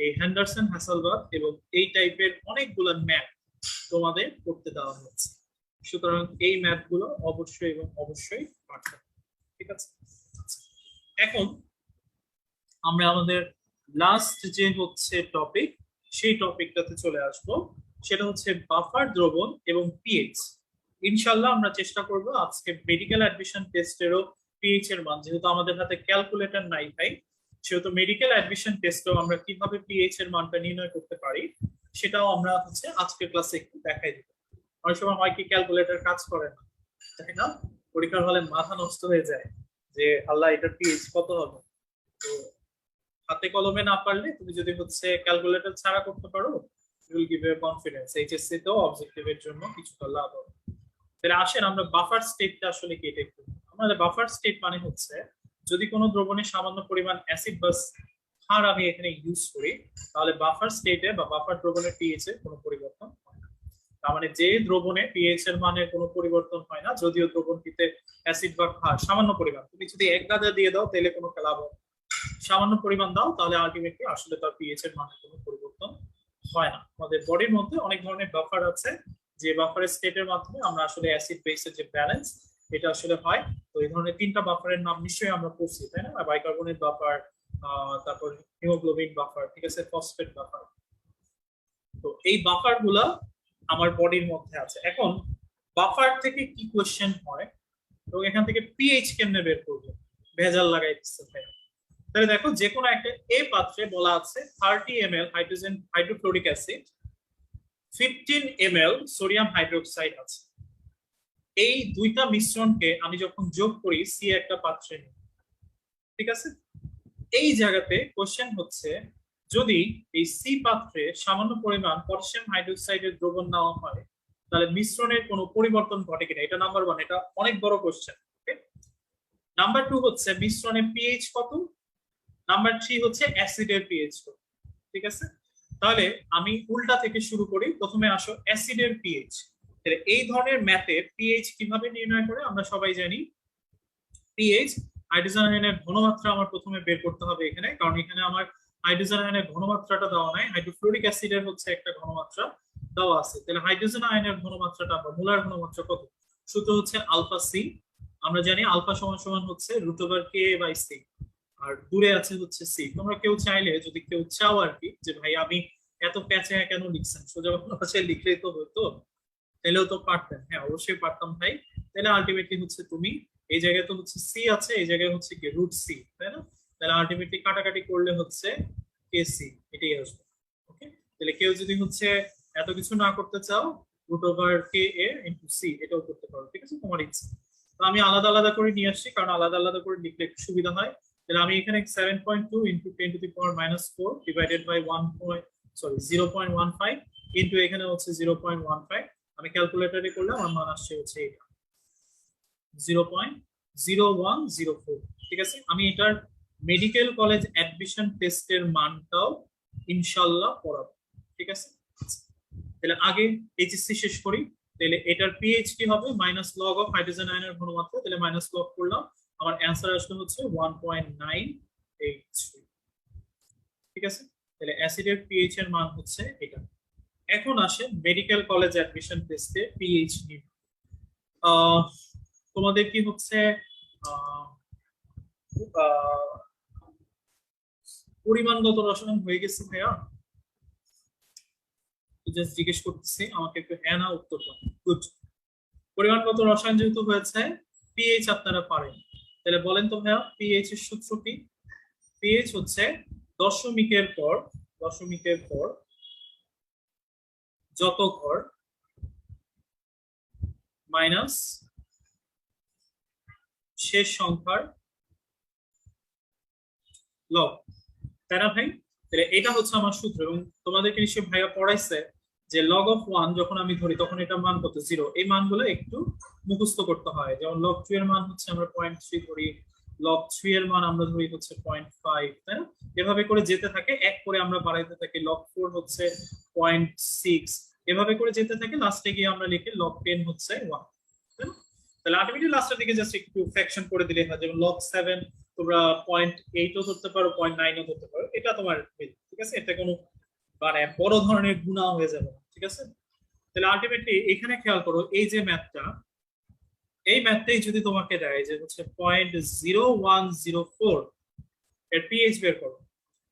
এই হ্যান্ডারসন হ্যাসেলবার্গ এবং এই টাইপের অনেকগুলো ম্যাথ তোমাদের করতে দেওয়া হয়েছে। সুতরাং এই ম্যাথ গুলো অবশ্যই এবং অবশ্যই পারতে হবে। ঠিক আছে, এখন আমরা আমাদের লাস্ট যে হচ্ছে টপিক, সেই টপিকটাতে চলে আসবো। সেটা হচ্ছে বাফার দ্রবণ এবং পিএইচ। ইনশাল্লাহ আমরা চেষ্টা করব আজকে মেডিকেল অ্যাডমিশন টেস্টেরও পিএইচ এর মান, যেহেতু আমাদের হাতে ক্যালকুলেটর নাই ভাই, সেহেতু মেডিকেল অ্যাডমিশন টেস্টেও আমরা কিভাবে পিএইচ এর মানটা নির্ণয় করতে পারি সেটাও আমরা হচ্ছে আজকের ক্লাসে একটু দেখাই দিব। অনেক সময় হয় কি, ক্যালকুলেটর কাজ করে না, তাই না? পরীক্ষার হলে মাথা নষ্ট হয়ে যায় যে আল্লাহ এটার পিএইচ কত হবে। তো হাতে কলমে না পারলে তুমি যদি হচ্ছে ক্যালকুলেটর ছাড়া করতে পারো, will give you confidence HSC তেও অবজেক্টিভের জন্য কিছুটা লাভ হবে। তাহলে আসেন আমরা বাফার স্টেটটা আসলে কি এটা একটু। আমাদের বাফার স্টেট মানে হচ্ছে যদি কোনো দ্রবণে সামান্য পরিমাণ অ্যাসিড বা ক্ষার আমি এখানে ইউজ করি, তাহলে বাফার স্টেটে বা বাফার দ্রবণের পিএইচ এর কোনো পরিবর্তন হয় না। তার মানে যে দ্রবণে পিএইচ এর মানের কোনো পরিবর্তন হয় না, যদিও দ্রবণটিতে অ্যাসিড বা ক্ষার সামান্য পরিমাণ, তুমি যদি এক গাদা দিয়ে দাও তাহলে কোনো লাভ হবে, সামান্য পরিমাণ দাও তাহলে আলটিমেটলি আসলে তার পিএইচ এর মানের কোনো পরিবর্তন হয় না। আমাদের বডির মধ্যে অনেক ধরনের বাফার আছে, যে বাফারের স্টেটের মাধ্যমে আমরা আসলে অ্যাসিড বেসের যে ব্যালেন্স এটা আসলে হয়। তো এই ধরনের তিনটা বাফারের নাম নিশ্চয়ই আমরা পড়ছি, তাই না? বাইকার্বনেট বাফার, তারপর হিমোগ্লোবিন বাফার, ঠিক আছে, ফসফেট বাফার। তো এই বাফার গুলা আমার বডির মধ্যে আছে। এখন বাফার থেকে কি কোশ্চেন হয় এবং এখান থেকে পিএইচ কেমনে বের করবো, ভেজাল লাগাই দিচ্ছে ভাই। তাহলে দেখো, যে কোনো একটা এ পাত্রে বলা আছে 30 ml hydrogen hydrochloric acid, 15 ml sodium hydroxide আছে। এই দুইটা মিশ্রণকে আমি যখন যোগ করি সি একটা পাত্রে, ঠিক আছে, এই জায়গাতে কোশ্চেন হচ্ছে যদি এই সি পাত্রে সামান্য পরিমাণ পটাশিয়াম হাইড্রোক্সাইডের দ্রবণ নেওয়া হয়, তাহলে মিশ্রণের কোনো পরিবর্তন ঘটে কিনা। এটা নাম্বার 1, এটা অনেক বড় কোশ্চেন। নাম্বার 2 হচ্ছে মিশ্রণের পিএইচ কত। নাম্বার 3 হচ্ছে অ্যাসিডের পিএইচ কত। ঠিক আছে, তাহলে আমি উল্টা থেকে শুরু করি। প্রথমে আসো অ্যাসিডের পিএইচ। এই ধরনের ম্যাথে পিএইচ কিভাবে নির্ণয় করে আমরা সবাই জানি। পিএইচ, হাইড্রোজেন আয়নের ঘনমাত্রা আমার প্রথমে বের করতে হবে এখানে, কারণ এখানে আমার হাইড্রোজেন আয়নের ঘনমাত্রাটা দেওয়া নাই, হাইড্রোফ্লোরিক অ্যাসিডের হচ্ছে একটা ঘনমাত্রা দেওয়া আছে। তাহলে হাইড্রোজেন আয়নের ঘনমাত্রাটা বা মোলার ঘনমাত্রা কত, সূত্র হচ্ছে আলফা সি। আমরা জানি আলফা সমান সমান হচ্ছে √K/C, আর দূরে আছে হচ্ছে সি। তোমরা কেউ চাইলে, যদি কেউ চাও আর কি, যে ভাই আমি এত প্যাচে কেন লিখছেন, সোজা ভাষায় লিখলেই তো হতো, তাহলেও তো পারতেন। হ্যাঁ, অবশ্যই পারতাম ভাই। তাহলে আলটিমেটলি হচ্ছে তুমি এই জায়গায় তো হচ্ছে সি আছে, এই জায়গায় হচ্ছে কি √C, তাই না? তাহলে আলটিমেটলি কাটাকাটি করলে হচ্ছে KC, এটাই আসবে। ওকে, তাহলে কেউ যদি হচ্ছে এত কিছু না করতে চাও, √KA × C এটাও করতে পারো, ঠিক আছে, তোমার ইচ্ছা। তো আমি আলাদা আলাদা করে নিয়ে আসছি, কারণ আলাদা আলাদা করে লিখলে একটু সুবিধা হয়। তাহলে আমি এখানে 7.2 ইন্টু 10⁻⁻4 ডিভাইডেড বাই 0.15 ইন্টু এখানে হচ্ছে 0.15। আমি ক্যালকুলেটরে করলে আমার মান আসছে হচ্ছে এটা 0.0104। ঠিক আছে, আমি এটার মেডিকেল কলেজ অ্যাডমিশন টেস্টের মানটাও ইনশাল্লাহ পড়াবো। ঠিক আছে, তাহলে আগে এইচএসসি শেষ করি। তাহলে এটার পিএইচডি হবে মাইনাস লগ অফ হাইড্রোজেন আয়নের ঘনমাত্রা, তাহলে মাইনাস লগ করলাম, আমার অ্যান্সার আসলে হচ্ছে 1.983। ঠিক আছে, তাহলে অ্যাসিডের পিএইচ এর মান হচ্ছে এটা। এখন আসে মেডিকেল কলেজ অ্যাডমিশন টেস্টে পিএইচডি। তোমাদের কি হচ্ছে পরিমাণগত রসায়ন হয়ে গেছে ভাইয়া? জাস্ট জিজ্ঞেস করতেছি, আমাকে একটু হ্যাঁ না উত্তর দাও। গুড। পরিমাণগত রসায়ন যেহেতু হয়েছে, পিএইচ আপনারা পারেন, তাহলে বলেন তো ভাইয়া পিএইচ এর সূত্র কি? পিএইচ হচ্ছে দশমিকের পর যত ঘর মাইনাস শেষ সংখ্যার লব, তাই না ভাই? তাহলে এটা হচ্ছে আমার সূত্র, এবং তোমাদেরকে নিশ্চয়ই ভাইয়া পড়াইছে যে লগ অফ 1 যখন আমি ধরি তখন এটা মান কত? 0। এই মানগুলো একটু মুখস্থ করতে হয়। যেমন লগ 2 এর মান হচ্ছে আমরা 0.3 ধরি, লগ 3 এর মান আমরা ধরি হচ্ছে 0.5, তাই না? এভাবে করে যেতে থাকে, এক করে আমরা বাড়াইতে থাকি। লগ 4 হচ্ছে 0.6, এভাবে করে যেতে থাকে, লাস্টে গিয়ে আমরা লিখি লগ 10 হচ্ছে 1। তাহলে আলটিমেটলি লাস্টের দিকে জাস্ট একটু ফ্র্যাকশন করে দিলে হয়। যেমন লগ 7 তোমরা 0.8ও ধরতে পারো, 0.9ও ধরতে পারো, এটা তোমার। ঠিক আছে, এটা কোনো মানে বড় ধরনের গুণা হয়ে যাবে না। ঠিক আছে, তাহলে আলটিমেটলি এখানে খেয়াল করো, এই যে ম্যাথটা, এই ম্যাথটাই যদি তোমাকে দেয় যে হচ্ছে 0.0104 এর পিএইচ বের করো,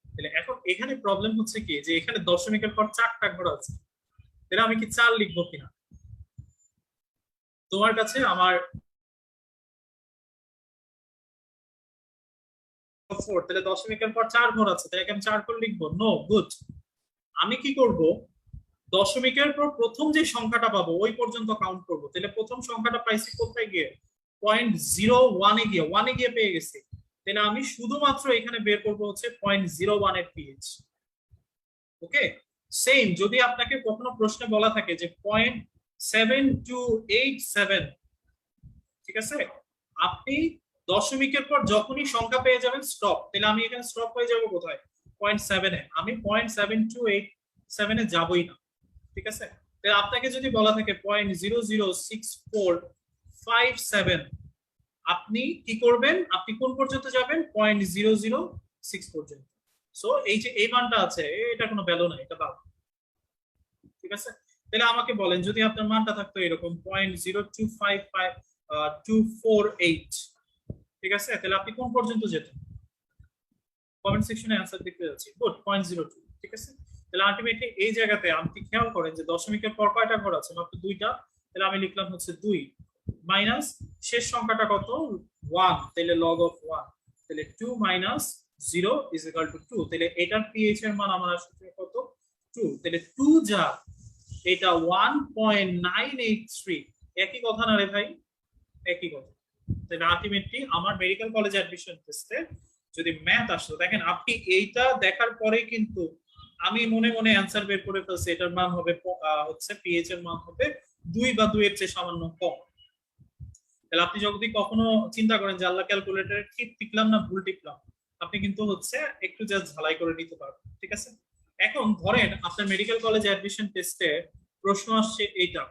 তাহলে এখন এখানে প্রবলেম হচ্ছে কি যে এখানে দশমিকের পর 4টা ঘর আছে, তাহলে আমি কি 4 লিখবো কিনা? তোমার কাছে আমার 4, তাহলে দশমিকের পর 4 ঘর আছে, তাহলে আমি 4 করে লিখবো? নো। গুড। আমি কি করব, দশমিকের পর প্রথম যে সংখ্যাটা পাবো ওই পর্যন্ত কাউন্ট করব। তাহলে প্রথম সংখ্যাটা পাইছি কোথায় গিয়ে? 0.01 গিয়ে, 1 গিয়ে পেয়ে গেছি। তাহলে আমি শুধুমাত্র এখানে বের করবো হচ্ছে 0.01 এর পিএইচ। ওকে, সেম যদি আপনাকে কখনো প্রশ্নে বলা থাকে যে 0.7287, ঠিক আছে, আপনি দশমিকের পর যখনই সংখ্যা পেয়ে যাবেন স্টপ, তাহলে আমি এখানে স্টপ হয়ে যাবো কোথায়? 0.7 এ। আমি 0.7287 এ যাবই না। ঠিক আছে, তাহলে আপনাকে যদি বলা থাকে 0.006457, আপনি কি করবেন? আপনি কোন পর্যন্ত যাবেন? 0.006 পর্যন্ত। সো এই যে এই মানটা আছে, এটা কোনো ভ্যালু নাই, এটা বাদ। ঠিক আছে, তাহলে আমাকে বলেন যদি আপনার মানটা থাকতো এরকম 0.0255248, ঠিক আছে, তাহলে আপনি কোন পর্যন্ত যেতেন? কমেন্ট সেকশনে অ্যানসার দেখতে যাচ্ছি। গুড, 0.02। ঠিক আছে, তাহলে আলটিমেটলি এই জায়গাতে আপনি খেয়াল করেন যে দশমিকের পর কয়টা ঘর আছে? মাত্র 2টা। তাহলে আমি লিখলাম হচ্ছে 2 মাইনাস শেষ সংখ্যাটা কত? 1, তাহলে লগ অফ 1, তাহলে 2 মাইনাস 0 ইজ ইকুয়াল টু 2। তাহলে এটার পিএইচ এর মান আমার আসছে কত? 2। তাহলে 2 যা, এটা 1.983। একই কথা না রে ভাই? একই কথা। তাহলে আলটিমেটলি আমার মেডিকেল কলেজ অ্যাডমিশন টেস্টে যদি ম্যাথ আসতো, দেখেন আপনি এইটা দেখার পরে কিন্তু আমি মনে মনে অ্যান্সার বের করে ফেলছি, এটার মান হবে হচ্ছে পিএইচ এর মান হবে 2 বা 2 এর চেয়ে সামান্য কম। তাহলে আপনি যদি কখনো চিন্তা করেন যে আল্লাহ ক্যালকুলেটরে ঠিক টিপলাম না ভুল টিপলাম, আপনি কিন্তু হচ্ছে একটু জাস্ট ঝালাই করে নিতে পারবেন। ঠিক আছে, এখন ধরেন আপনার মেডিকেল কলেজ অ্যাডমিশন টেস্টে প্রশ্ন আসছে এইটা,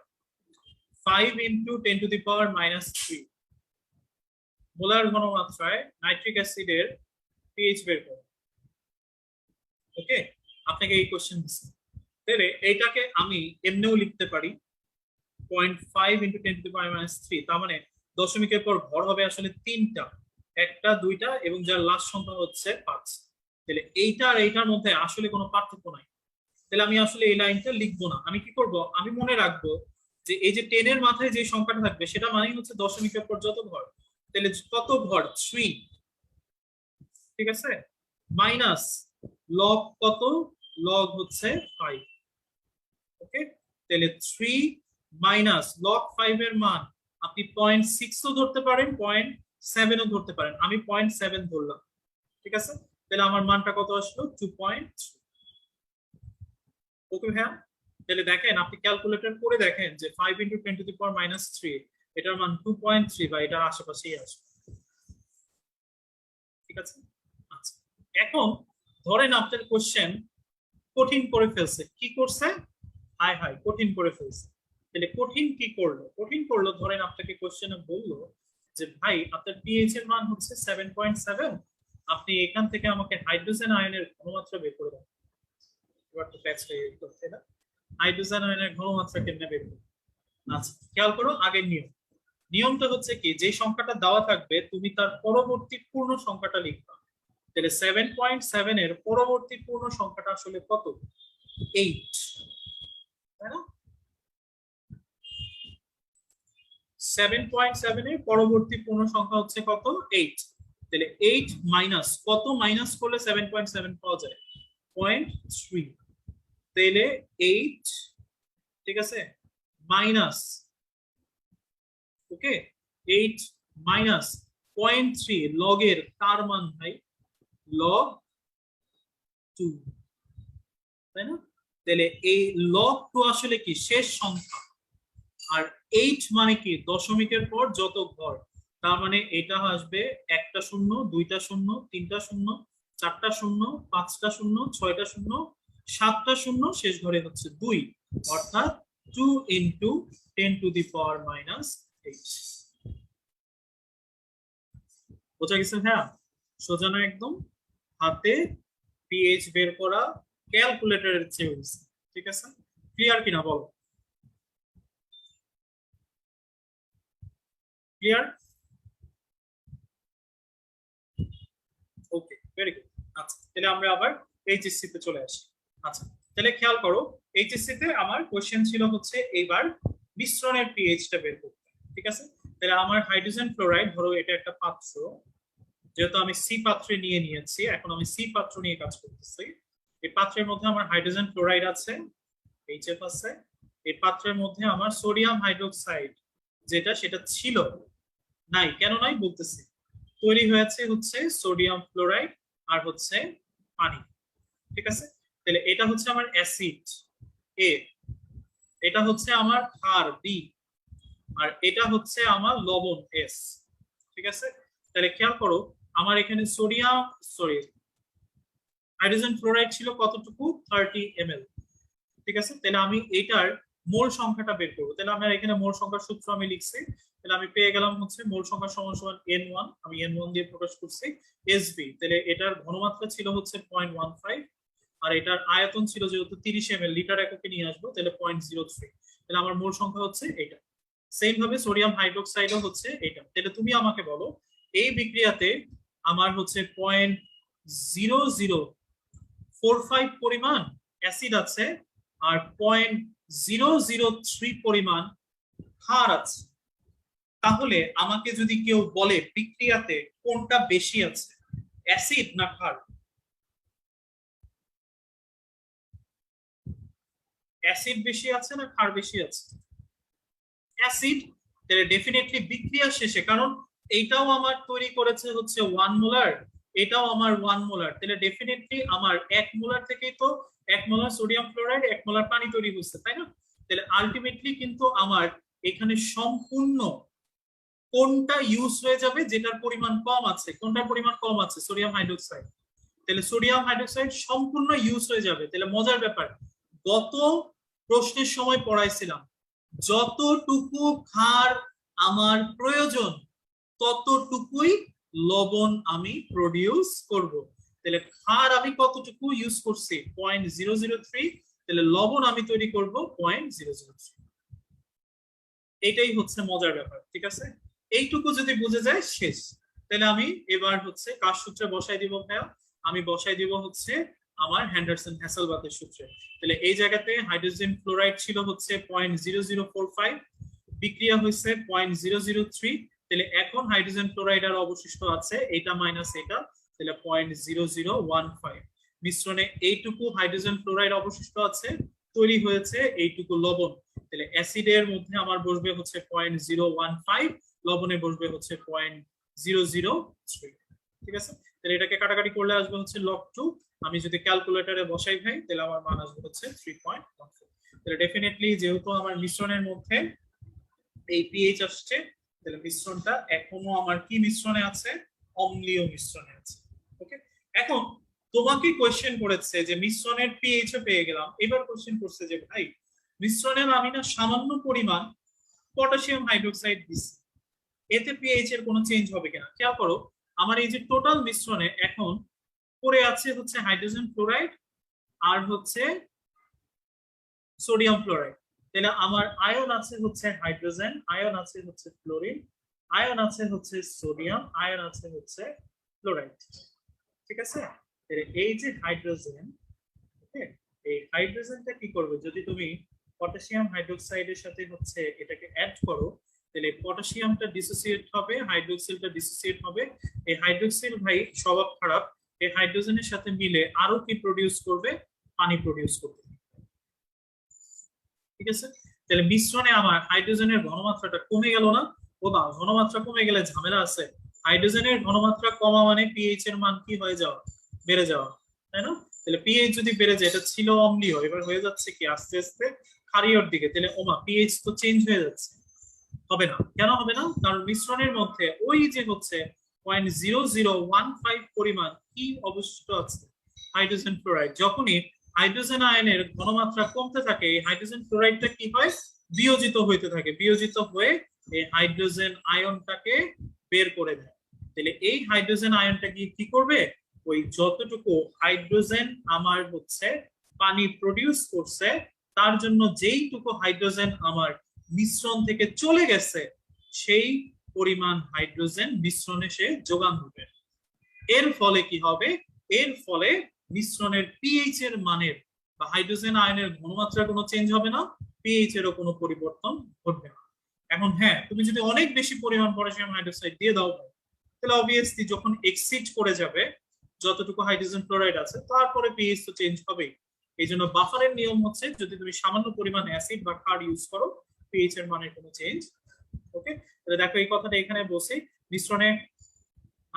5 ইন্টু 10⁻³ মোলার ঘনমাত্রায় নাইট্রিক অ্যাসিডের পিএইচ বের করো। ওকে, আপনাকে এই কোশ্চেন দিচ্ছি, তাহলে এইটাকে আমি এমনিও লিখতে পারি 0.5 ইন্টু 10⁻³ তার মানে দশমিকের পর ঘর হবে আসলে 3টা, 1টা 2টা এবং যার লাস্ট সংখ্যা হচ্ছে 5। তাহলে এইটা আর এইটার মধ্যে আসলে কোনো পার্থক্য নাই। তাহলে আমি আসলে এই লাইনটা লিখবো না। আমি কি করব? আমি মনে রাখবো যে এই যে 10 এর মাথায় যে সংখ্যাটা থাকবে সেটা মানেই হচ্ছে দশমিকের পর যত ঘর, তাহলে কত ঘর? 3। ঠিক আছে, মাইনাস লগ কত? লগ হচ্ছে 5। ওকে, তাহলে 3 মাইনাস লগ 5 এর মান আপনি 0.6ও ধরতে পারেন, 0.7ও ধরতে পারেন, আমি 0.7 ধরলাম, ঠিক আছে? তাহলে আমার মানটা কত আসলো? 2.3। ওকে ভাইয়া, তাহলে দেখেন আপনি ক্যালকুলেটর করে দেখেন যে 5 × 10⁻³ এটার মান 2.3 বা এটার আশেপাশেই আসবে, ঠিক আছে? আচ্ছা, এখন ধরেন আপনার কোশ্চেন কঠিন করে ফেলছে, কি করছে? হাই হাই, কঠিন করে ফেলছে। তাহলে কঠিন কি করলো? কঠিন করলো, ধরেন আপনাকে কোশ্চেনে বললো যে ভাই আপনার পিএইচ এর মান হচ্ছে 7.7, আপনি এখান থেকে আমাকে হাইড্রোজেন আয়নের ঘনমাত্রা বের করে দেন। এবার তো প্যাচ হয়ে গেছে না, হাইড্রোজেন আয়নের ঘনমাত্রা কেমনে বের করবে? আচ্ছা, খেয়াল করো আগের নিয়ম। নিয়মটা হচ্ছে কি, যে সংখ্যাটা দেওয়া থাকবে তুমি তার পরবর্তী পূর্ণ সংখ্যাটা লিখবা। তাহলে 7.7 এর পরবর্তী পূর্ণ সংখ্যাটা আসলে কত? 8, তাই না? 7.7 এর পরবর্তী পূর্ণ সংখ্যা হচ্ছে কত? 8। তাহলে 8 মাইনাস কত? মাইনাস করলে 7.7 পাওয়া যায় 0.3। তাহলে 8, ঠিক আছে, মাইনাস, ওকে, 8 মাইনাস 0.3 লগের কার মান ভাই? লগ 2, তাই না? তাহলে এই লগ 2 আসলে কি? শেষ সংখ্যা। আর 8 মানে কি? দশমিকের পর যত ঘর, তার মানে এটা আসবে একটা শূন্য, দুইটা শূন্য, তিনটা শূন্য, চারটা শূন্য, পাঁচটা শূন্য, ছয়টা শূন্য, সাতটা শূন্য, শেষ ঘরে হচ্ছে 2, অর্থাৎ 2 × 10⁻⁻8। বোঝা গেছে? হ্যাঁ, সোজা না একদম? হাতে পিএইচ বের করা ক্যালকুলেটরের চেয়ে হয়েছে, ঠিক আছে? ক্লিয়ার কিনা বলো? ক্লিয়ার? ওকে, ভেরি গুড। আচ্ছা, তাহলে আমরা আবার এইচএসসি তে চলে আসি। আচ্ছা, তাহলে খেয়াল করো, এইচএসসি তে আমার কোশ্চেন ছিল হচ্ছে এইবার মিশ্রণের পিএইচটা বের করতে, ঠিক আছে? তাহলে আমার হাইড্রোজেন ফ্লোরাইড, ধরো এটা একটা পাত্র, যেহেতু আমি সি পাত্রে নিয়ে নিয়েছি, এখন আমি সি পাত্র নিয়ে কাজ করতেছি। এই পাত্রের মধ্যে আমার হাইড্রোজেন ফ্লোরাইড আছে, এইচএফ আছে। এই পাত্রের মধ্যে আমার সোডিয়াম হাইড্রোক্সাইড যেটা, সেটা ছিল, নাই। কেন নাই বলতেছি, তৈরি হয়েছে হচ্ছে সোডিয়াম ফ্লোরাইড আর হচ্ছে পানি, ঠিক আছে? তাহলে এটা হচ্ছে আমার অ্যাসিড এ, এটা হচ্ছে আমার ক্ষার বি, আর এটা হচ্ছে আমার লবণ এস, ঠিক আছে? তাহলে খেয়াল করো, আমার এখানে সোডিয়াম, সরি, হাইড্রোজেন ফ্লোরাইড ছিল কতটুকু? 30 ml, ঠিক আছে? তাহলে আমি এটার মোল সংখ্যাটা বের করবো। তাহলে আমার এখানে মোল সংখ্যার সূত্র আমি লিখছি, তাহলে আমি পেয়ে গেলাম হচ্ছে মোল সংখ্যা সমান সমান N1, আমি N1 দিয়ে প্রকাশ করছি, SB, তাহলে এটার ঘনমাত্রা ছিল হচ্ছে 0.15, আর এটার আয়তন ছিল যেহেতু 30 ml, লিটার এককে নিয়ে আসবো, তাহলে 0.03। তাহলে আমার মোল সংখ্যা হচ্ছে এটা। সেম ভাবে সোডিয়াম হাইড্রোক্সাইডও হচ্ছে এটা। তাহলে তুমি আমাকে বলো, এই বিক্রিয়াতে আমার হচ্ছে 0.0045 পরিমাণ অ্যাসিড আছে আর 0.003 পরিমাণ ক্ষার আছে। তাহলে আমাকে যদি কেউ বলে বিক্রিয়াতে কোনটা বেশি আছে, অ্যাসিড না ক্ষার? অ্যাসিড বেশি আছে না ক্ষার বেশি আছে? অ্যাসিড। তাহলে ডেফিনেটলি বিক্রিয়া শেষে, কারণ এইটাও আমার তৈরি করেছে হচ্ছে 1 মোলার, এটাও আমার 1 মোলার, তাহলে ডেফিনেটলি আমার 1 মোলার থেকেই তো 1 মোলার সোডিয়াম ফ্লোরাইড 1 মোলার পানি তৈরি হচ্ছে, তাই না? তাহলে আলটিমেটলি কিন্তু আমার এখানে সম্পূর্ণ কোনটা ইউজ হয়ে যাবে? যেটার পরিমাণ কম আছে। কোনটার পরিমাণ কম আছে? Sodium hydroxide. তাহলে সোডিয়াম হাইড্রোক্সাইড সম্পূর্ণ ইউজ হয়ে যাবে। তাহলে মজার ব্যাপার, গত প্রশ্নের সময় পড়াইছিলাম, যতটুকু ক্ষার আমার প্রয়োজন ততটুকুই লবণ আমি প্রডিউস করব। তাহলে ক্ষার আমি কতটুকু ইউজ করছি? 0.003, তাহলে লবণ আমি তৈরি করব 0.003। এটাই হচ্ছে মজার ব্যাপার, ঠিক আছে? এইটুকু যদি বুঝে যায় শেষ। তাহলে আমি এবার হচ্ছে কার সূত্রে বসাই দিব ভাইয়া? আমি বসাই দিব হচ্ছে আমার হ্যান্ডারসন হ্যাসেলবাথের সূত্রে। তাহলে এই জায়গাতে হাইড্রোজেন ফ্লোরাইড ছিল হচ্ছে 0.0045, বিক্রিয়া হয়েছে 0.003। তাহলে এখন হাইড্রোজেন ফ্লোরাইড আর অবশিষ্ট আছে এটা মাইনাস এটা, তাহলে 0.0015। মিশ্রণে এইটুকু হাইড্রোজেন ফ্লোরাইড অবশিষ্ট আছে, তৈরি হয়েছে এইটুকু লবণ। তাহলে অ্যাসিডের মধ্যে আমার বসবে হচ্ছে 0.015, লবণে বসবে হচ্ছে 0.003। ঠিক আছে, তাহলে এটাকে কাটাকাটি করলে আসবে হচ্ছে log2। আমি যদি ক্যালকুলেটরে বসাই ভাই তাহলে আমার মান আসবে হচ্ছে 3.14। তাহলে ডেফিনেটলি যেহেতু আমার মিশ্রণের মধ্যে এই পিএইচ আসছে, তাহলে মিশ্রণটা এখনো আমার কি মিশ্রণে আছে? অম্লীয় মিশ্রণে আছে। ওকে, এখন তোমাকে কোয়েশ্চেন করেছে যে মিশ্রণের পিএইচ পেয়ে গেলাম, এবার কোয়েশ্চেন করছে যে ভাই মিশ্রণের আমি না সামান্য পরিমাণ পটাশিয়াম হাইড্রোক্সাইড দিচ্ছি, এতে পিএইচ এর কোনো চেঞ্জ হবে কিনা। খেয়াল করো, আমার এই যে টোটাল মিশ্রণে এখন পড়ে আছে হচ্ছে হাইড্রোজেন ফ্লোরাইড আর হচ্ছে সোডিয়াম ফ্লোরাইড। তাহলে আমার আয়ন আছে হচ্ছে হাইড্রোজেন, আয়ন আছে হচ্ছে ফ্লোরিন, আয়ন আছে হচ্ছে সোডিয়াম, আয়ন আছে হচ্ছে ফ্লোরাইড। ঠিক আছে, এই যে হাইড্রোজেন, এই হাইড্রোজেনটা কি করবে, যদি তুমি পটাশিয়াম হাইড্রোক্সাইডের সাথে হচ্ছে এটাকে অ্যাড করো, তাহলে পটাশিয়ামটা ডিসোসিয়েট হবে, হাইড্রোক্সিলটা ডিসোসিয়েট হবে। এই হাইড্রোক্সিল ভাই স্বভাব খারাপ, এই হাইড্রোজেনের সাথে মিলে আরো কি প্রডিউস করবে? পানি প্রডিউস করবে। ঠিক আছে, তাহলে মিশ্রণে আমার হাইড্রোজেনের ঘনমাত্রাটা কমে গেল না? ও না, ঘনমাত্রা কমে গেলে ঝামেলা আছে। হাইড্রোজেনের ঘনমাত্রা কমা মানে পিএইচ এর মান কি হয়ে যাওয়া? বেড়ে যাওয়া, তাই না? তাহলে পিএইচ যদি বেড়ে যায়, এটা ছিল অম্লীয়, এবার হয়ে যাচ্ছে কি আস্তে আস্তে ক্ষারীয়র দিকে, তাহলে ওমা পিএইচ তো চেঞ্জ হয়ে যাচ্ছে। হবে না, কেন হবে না? কারণ মিশ্রণের মধ্যে ওই যে হচ্ছে 0.0015 পরিমাণ কি অবশিষ্ট আছে? Hydrogen fluoride. যখনই হাইড্রোজেন আয়নের ঘনমাত্রা কমতে থাকে, এই হাইড্রোজেন ফ্লোরাইডটা কি হয়? বিয়োজিত হইতে থাকে, বিয়োজিত হয়ে এই হাইড্রোজেন আয়নটাকে বের করে দেয়। তাহলে এই হাইড্রোজেন আয়নটা কি করবে? ওই যতটুকু হাইড্রোজেন আমার হচ্ছে পানি প্রডিউস করছে, তার জন্য যেইটুকু হাইড্রোজেন আমার মিশ্রণ থেকে চলে গেছে, সেই পরিমাণ হাইড্রোজেন মিশ্রণে সে যোগান দেবে। এর ফলে কি হবে? এর ফলে মিশ্রণের পিএইচ এর মানের বা হাইড্রোজেন আয়নের ঘনমাত্রা কোনো চেঞ্জ হবে না, পিএইচ এরও কোনো পরিবর্তন ঘটবে না। এখন হ্যাঁ, তুমি যদি অনেক বেশি পরিমাণ পটাশিয়াম হাইড্রোক্সাইড দিয়ে দাও, তাহলে অবভিয়াসলি যখন এক্সিড করে যাবে যতটুকু হাইড্রোজেন ক্লোরাইড আছে, তারপরে পিএইচ তো চেঞ্জ হবেই। এই জন্য বাফারের নিয়ম হচ্ছে যদি তুমি সামান্য পরিমাণ অ্যাসিড বা ক্ষার ইউজ করো, পিএইচ এর মানের কোনো চেঞ্জ। ওকে, তাহলে দেখো এই কথাটা এখানে বসে, মিশ্রণে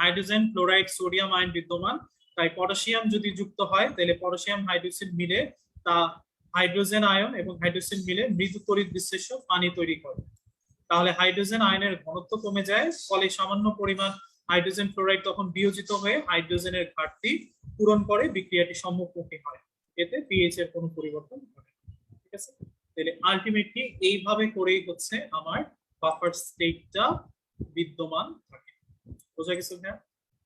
হাইড্রোজেন ফ্লোরাইড সোডিয়াম আয়ন বিদ্যমান, তাই পটাশিয়াম যদি যুক্ত হয় তাহলে পটাশিয়াম হাইড্রোক্সাইড মিলে তা হাইড্রোজেন আয়ন এবং হাইড্রোক্সাইড মিলে মৃদু তড়িৎ বিশ্লেষ্য পানি তৈরি করে। তাহলে হাইড্রোজেন আয়নের ঘনত্ব কমে যায়, ফলে সামান্য পরিমাণ হাইড্রোজেন ফ্লোরাইড তখন বিয়োজিত হয়ে হাইড্রোজেনের ঘাটতি পূরণ করে, বিক্রিয়াটি সম্মুখমুখী হয়, এতে পিএইচ এর কোনো পরিবর্তন ঘটে। ঠিক আছে, তাহলে আলটিমেটলি এইভাবে করেই হচ্ছে আমার বাফার স্টেটটা বিদ্যমান থাকে। বোঝা গেছে না?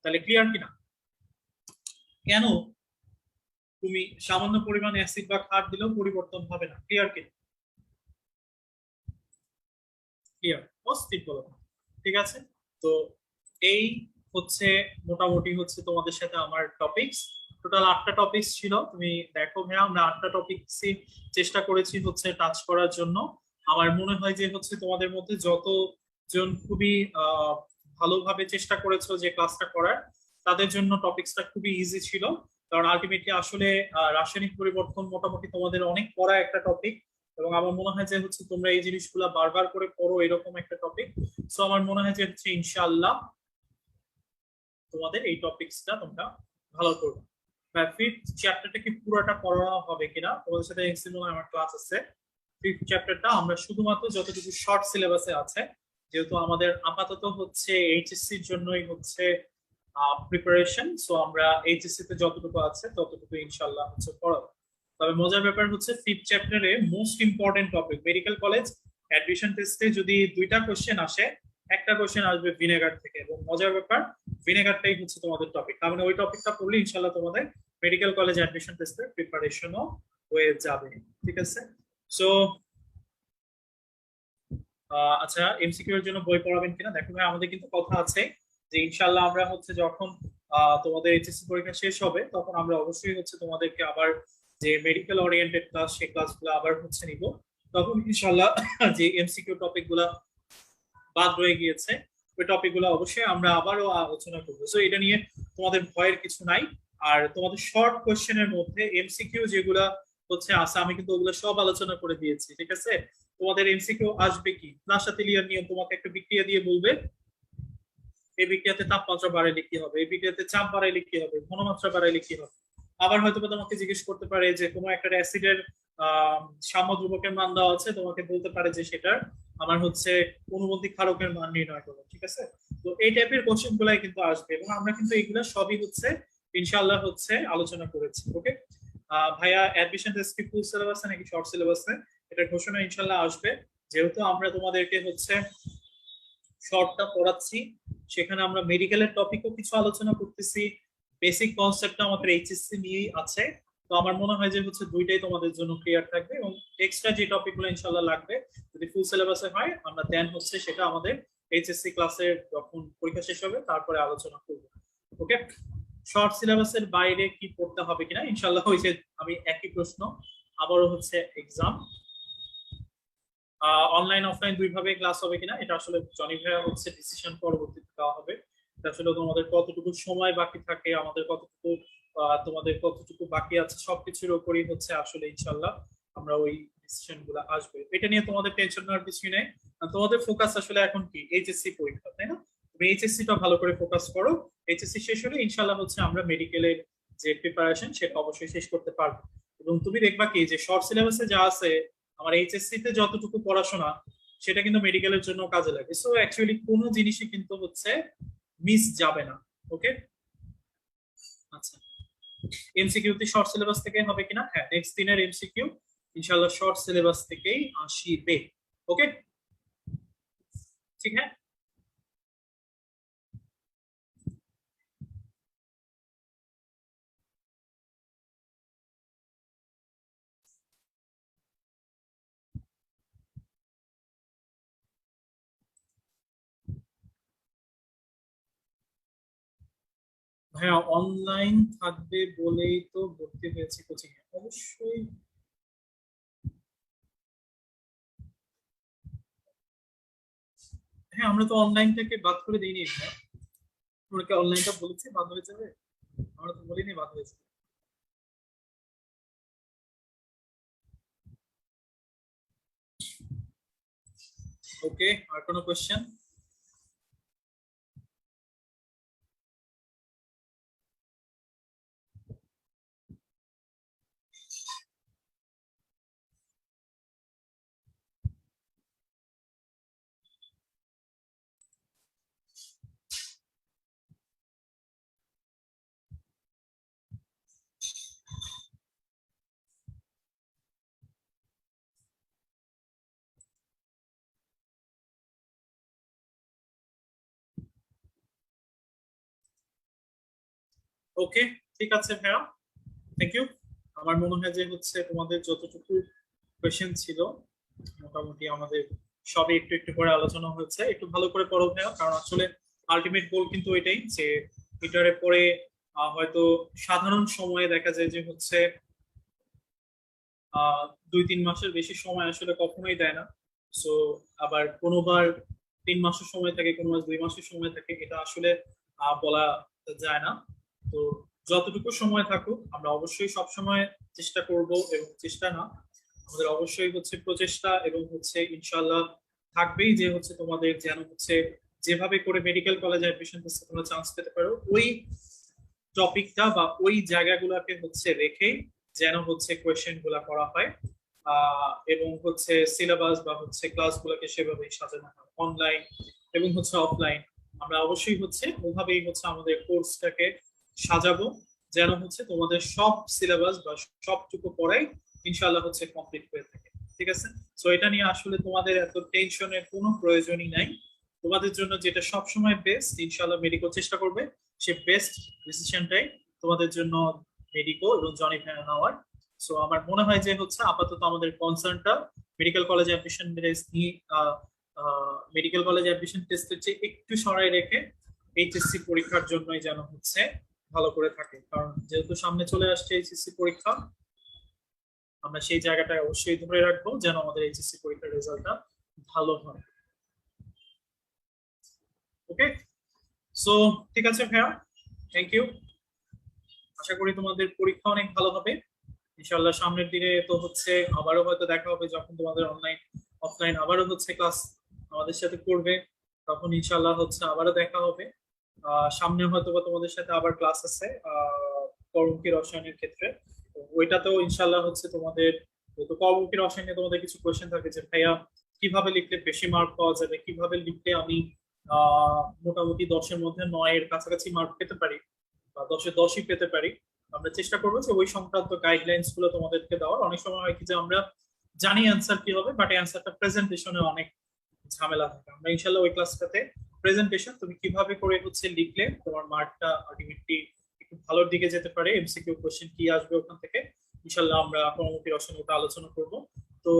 তাহলে ক্লিয়ার কিনা? কেন তুমি সামান্য পরিমাণ অ্যাসিড বা ক্ষার দিলেও পরিবর্তন হবে না? ক্লিয়ার কিনা? ক্লিয়ার, পজিটিভ বলো। ঠিক আছে, তো এই হচ্ছে মোটামুটি হচ্ছে তোমাদের সাথে আমার টপিকস। টোটাল 8টা টপিকস ছিল। তুমি দেখো ভাইয়া, আমরা 8টা টপিকসই চেষ্টা করেছি হচ্ছে টাচ করার জন্য। আমার মনে হয় যে হচ্ছে তোমাদের মধ্যে যতজন খুবই ভালোভাবে চেষ্টা করেছো যে ক্লাসটা করার, তাদের জন্য টপিকসটা খুবই ইজি ছিল। কারণ আলটিমেটলি আসলে রাসায়নিক পরিবর্তন মোটামুটি তোমাদের অনেক পড়া একটা টপিক, এবং আমার মনে হয় যে হচ্ছে তোমরা এই জিনিসগুলা বারবার করে পড়ো, এরকম একটা টপিক। সো আমার মনে হয় যে হচ্ছে ইনশাআল্লাহ তোমাদের এই টপিকসটা তোমরা ভালো করবে। ফিফথ চ্যাপ্টারটা কি পুরোটা পড়ানো হবে কিনা তোমাদের সাথে আমার ক্লাস আছে। ফিফথ চ্যাপ্টারটা আমরা শুধুমাত্র যতটুকু শর্ট সিলেবাসে আছে, যেহেতু আমাদের আপাতত হচ্ছে এইচএসসির জন্যই হচ্ছে প্রিপারেশন, সো আমরা এইচএসসি তে যতটুকু আছে ততটুকু ইনশাআল্লাহ হচ্ছে পড়াবো। তবে মজার ব্যাপার হচ্ছে ফিফথ চ্যাপ্টারে most important topic medical college admission টেস্টে যদি 2টা কোশ্চেন আসে, একটা কোশ্চেন আসবে ভিনেগার থেকে, এবং মজার ব্যাপার ভিনেগারটাই হচ্ছে তোমাদের টপিক। তার মানে ওই টপিকটা পড়লে ইনশাআল্লাহ তোমাদের মেডিকেল কলেজ অ্যাডমিশন টেস্টের প্রিপারেশনও হয়ে যাবে। ঠিক আছে, সো আচ্ছা, এমসিকিউ এর জন্য বই পড়াবেন কিনা? দেখো ভাই, আমাদের কিন্তু কথা আছে যে ইনশাআল্লাহ আমরা হচ্ছে যখন তোমাদের এইচএসসি পরীক্ষা শেষ হবে, তখন আমরা অবশ্যই হচ্ছে তোমাদেরকে আবার যে মেডিকেল ওরিয়েন্টেড ক্লাস, সেই ক্লাসগুলো আবার হচ্ছে নিব। তখন ইনশাআল্লাহ যে এমসিকিউ টপিকগুলো বাদ রয়ে গিয়েছে, ওই টপিকগুলো অবশ্যই আমরা আবারও আলোচনা করবো। সো এটা নিয়ে তোমাদের ভয়ের কিছু নাই। আর তোমাদের শর্ট কোশ্চেনের মধ্যে এমসিকিউ যেগুলা হচ্ছে আছে, আমি কিন্তু ওগুলো সব আলোচনা করে দিয়েছি। ঠিক আছে, তোমাদের এমসিকিউ আসবে কি, নাসাতেলিয়ার নিয়ম তোমাকে একটা বিক্রিয়া দিয়ে বলবে এই বিক্রিয়াতে তাপমাত্রা বাড়াইলে কি হবে, এই বিক্রিয়াতে চাপ বাড়াইলে কি হবে, ঘনমাত্রা বাড়াইলে কি হবে। আবার হয়তো তোমাকে জিজ্ঞেস করতে পারে যে কোনো একটা অ্যাসিডের সাম্য ধ্রুবকের মান দেওয়া আছে, তোমাকে বলতে পারে যে সেটার আমার হচ্ছে অনুবন্ধী ক্ষারকের মান নির্ণয় করো, ঠিক আছে। তো এই টাইপের কোশ্চেন গুলাই কিন্তু আসবে এবং আমরা কিন্তু এগুলা সবই হচ্ছে ইনশাআল্লাহ হচ্ছে আলোচনা করেছি। ওকে ভাইয়া, অ্যাডমিশন টেস্ট কি ফুল সিলেবাসে নাকি শর্ট সিলেবাসে, এটা ঘোষণা ইনশাআল্লাহ আসবে। যেহেতু আমরা তোমাদেরকে হচ্ছে শর্টটা পড়াচ্ছি, সেখানে আমরা মেডিকেলের টপিকও কিছু আলোচনা করতেছি, বেসিক কনসেপ্টটা আমাদের এইচএসসি নিয়েই আছে। তো আমার মনে হয় যে হচ্ছে দুইটাই তোমাদের জন্য ক্লিয়ার থাকবে এবং এক্সট্রা যে টপিকগুলো ইনশাআল্লাহ লাগবে যদি ফুল সিলেবাসে হয় আমরা দেন হচ্ছে সেটা আমাদের এইচএসসি ক্লাসের যখন পরীক্ষা শেষ হবে তারপরে আলোচনা করব। ওকে, শর্ট সিলেবাসের বাইরে কি পড়তে হবে কিনা ইনশাআল্লাহ ওই যে আমি একই প্রশ্ন আবারও হচ্ছে এক্সাম অনলাইন অফলাইন দুইভাবে ক্লাস হবে কিনা এটা আসলে জনি ভাইয়া হচ্ছে ডিসিশন পরবর্তীতে দেওয়া হবে। এটা আসলে তোমাদের কতটুকু সময় বাকি থাকে, আমাদের কতটুকু তোমাদের কতটুকু বাকি আছে, সবকিছুর উপরই হচ্ছে আসলে ইনশাল্লাহ আমরা ওই ডিসিশন গুলো আসবে। এটা নিয়ে তোমাদের টেনশন নেওয়ার কিছু নেই। তোমাদের ফোকাস আসলে এখন কি এইচএসসি পরীক্ষা, তাই না? তুমি এইচএসসি টা ভালো করে ফোকাস করো। এইচএসসি শেষ হলে ইনশাল্লাহ হচ্ছে আমরা মেডিকেলের যে প্রিপারেশন সেটা অবশ্যই শেষ করতে পারবো। এবং তুমি দেখবা কি যে শর্ট সিলেবাসে যা আছে আমার এইচএসসি তে যতটুকু পড়াশোনা সেটা কিন্তু মেডিকেলের জন্য কাজে লাগে। সো অ্যাকচুয়ালি কোনো জিনিসই কিন্তু হচ্ছে মিস যাবে না। ওকে, আচ্ছা, এমসিকিউ তে শর্ট সিলেবাস থেকে হবে কিনা? হ্যাঁ, নেক্সট দিনের এমসিকিউ ইনশাআল্লাহ শর্ট সিলেবাস থেকেই আসবে। ওকে, ঠিক হ্যাঁ। হ্যাঁ, অনলাইন থাকবে বলেই তো ভর্তি হয়েছে কোচিং এ, অবশ্যই। হ্যাঁ, আমরা তো অনলাইনটাকে বাদ করে দিইনি। হ্যাঁ, আমরা কি অনলাইনটা বলেছি বাদ হয়ে যাবে? আমরা তো বলিনি বাদ হয়েছে। ওকে, আর কোনো কোয়েশ্চেন? ওকে, ঠিক আছে ভাইয়া, থ্যাংক ইউ। আমার মনে হয় যে হচ্ছে তোমাদের যতটুকু কোয়েশ্চেন ছিল মোটামুটি আমাদের সবে একটু একটু করে আলোচনা হয়েছে। একটু ভালো করে পড়ো ভাইয়া, কারণ আসলে আলটিমেট গোল কিন্তু এটাই যে এটারে পরে হয়তো সাধারণ সময়ে দেখা যায় যে হচ্ছে আহ 2-3 মাসের বেশি সময় আসলে কখনোই দেয় না। সো আবার কোনোবার 3 মাসের সময় থাকে, কোনো মাস 2 মাসের সময় থাকে, এটা আসলে বলা যায় না। তো যতটুকু সময় থাকুক আমরা অবশ্যই সব সময় চেষ্টা করব, এবং চেষ্টা না আমাদের অবশ্যই হচ্ছে প্রচেষ্টা এবং হচ্ছে ইনশাল্লাহ থাকবেই যে হচ্ছে তোমাদের যেন হচ্ছে যেভাবে করে মেডিকেল কলেজে অ্যাডমিশন টেস্টে তোমরা চান্স পেতে পারো ওই টপিকটা বা ওই জায়গাগুলোকে হচ্ছে রেখে যেন হচ্ছে কোয়েশ্চেন গুলা করা হয় এবং হচ্ছে সিলেবাস বা হচ্ছে ক্লাসগুলোকে সেভাবেই সাজানো হয় অনলাইন এবং হচ্ছে অফলাইন। আমরা অবশ্যই হচ্ছে ওভাবেই হচ্ছে আমাদের কোর্সটাকে সাজাবো যেন হচ্ছে তোমাদের সব সিলেবাস বা সবটুকু পড়াই ইনশাল্লাহ হচ্ছে কমপ্লিট হয়ে থাকে। ঠিক আছে, সো এটা নিয়ে আসলে তোমাদের এত টেনশনের কোনো প্রয়োজনই নাই। তোমাদের জন্য যেটা সবসময় বেস্ট ইনশাল্লাহ মেডিকেল চেষ্টা করবে সে বেস্ট ডিসিশনটাই তোমাদের জন্য মেডিকো এবং জনি ভ্যান নেওয়ার। সো আমার মনে হয় যে হচ্ছে আপাতত আমাদের কনসার্নটা মেডিকেল কলেজ অ্যাডমিশন নিয়ে মেডিকেল কলেজ অ্যাডমিশন টেস্টের চেয়ে একটু সরাই রেখে এইচএসসি পরীক্ষার জন্যই যেন হচ্ছে ভালো করে থাকে, কারণ যেহেতু সামনে চলে আসছে এইচএসসি পরীক্ষা আমরা সেই জায়গাটায় অবশ্যই ধরে রাখবো যেন আমাদের এইচএসসি পরীক্ষার রেজাল্টটা ভালো হয়। ওকে, সো ঠিক আছে ভাইয়া, থ্যাংক ইউ। আশা করি তোমাদের পরীক্ষা অনেক ভালো হবে ইনশাল্লাহ। সামনের দিনে তো হচ্ছে আবারও হয়তো দেখা হবে যখন তোমাদের অনলাইন অফলাইন আবারও হচ্ছে ক্লাস আমাদের সাথে করবে, তখন ইনশাল্লাহ হচ্ছে আবারও দেখা হবে। সামনে হয়তো বা তোমাদের সাথে আবার ক্লাস আছে কর্মমুখী রসায়নের ক্ষেত্রে, তো ওইটাতেও ইনশাল্লাহ হচ্ছে তোমাদের, তো কর্মমুখী রসায়নে তোমাদের কিছু কোয়েশ্চেন থাকে যে ভাইয়া কিভাবে লিখলে বেশি মার্ক পাওয়া যাবে, কিভাবে লিখলে আমি মোটামুটি 10-এর মধ্যে 9-এর কাছাকাছি মার্ক পেতে পারি বা 10-এ 10ই পেতে পারি। আমরা চেষ্টা করবো যে ওই সংক্রান্ত গাইডলাইন্স গুলো তোমাদেরকে দেওয়ার। অনেক সময় হয় কি যে আমরা জানি অ্যান্সার কি হবে, বাট অ্যান্সারটা প্রেজেন্টেশনে অনেক ঝামেলা থাকে। আমরা ইনশাল্লাহ ওই ক্লাসটাতে প্রেজেন্টেশন তুমি কিভাবে করে হচ্ছে লিখলে তোমার মার্কটা আলটিমেটলি একটু ভালোর দিকে যেতে পারে, এমসিকিউ কোশ্চেন কি আসবে ওখান থেকে, ইনশাল্লাহ আমরা কর্মমুখী রসায়ন ওটা আলোচনা করব। তো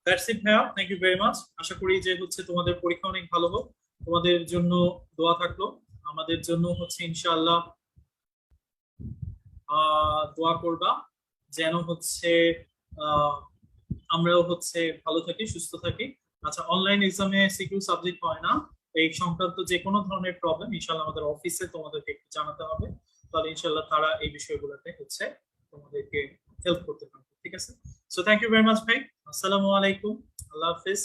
দ্যাটস ইট ভাইয়া, থ্যাংক ইউ ভেরি মাচ। আশা করি যে হচ্ছে তোমাদের পরীক্ষা অনেক ভালো হোক, তোমাদের জন্য দোয়া থাকলো, আমাদের জন্য হচ্ছে ইনশাআল্লাহ দোয়া করবা যেন হচ্ছে আহ আমরাও হচ্ছে ভালো থাকি, সুস্থ থাকি। আচ্ছা, অনলাইন এক্সামে সিকিউ সাবজেক্ট হয় না, এই সংক্রান্ত যে কোনো ধরনের প্রবলেম ইনশাল্লাহ আমাদের অফিসে তোমাদেরকে একটু জানাতে হবে, তাহলে ইনশাল্লাহ তারা এই বিষয়গুলোতে হচ্ছে তোমাদেরকে হেল্প করতে পারবে। ঠিক আছে, so thank you very much ভাই, আসসালামু আলাইকুম, আল্লাহ হাফিজ।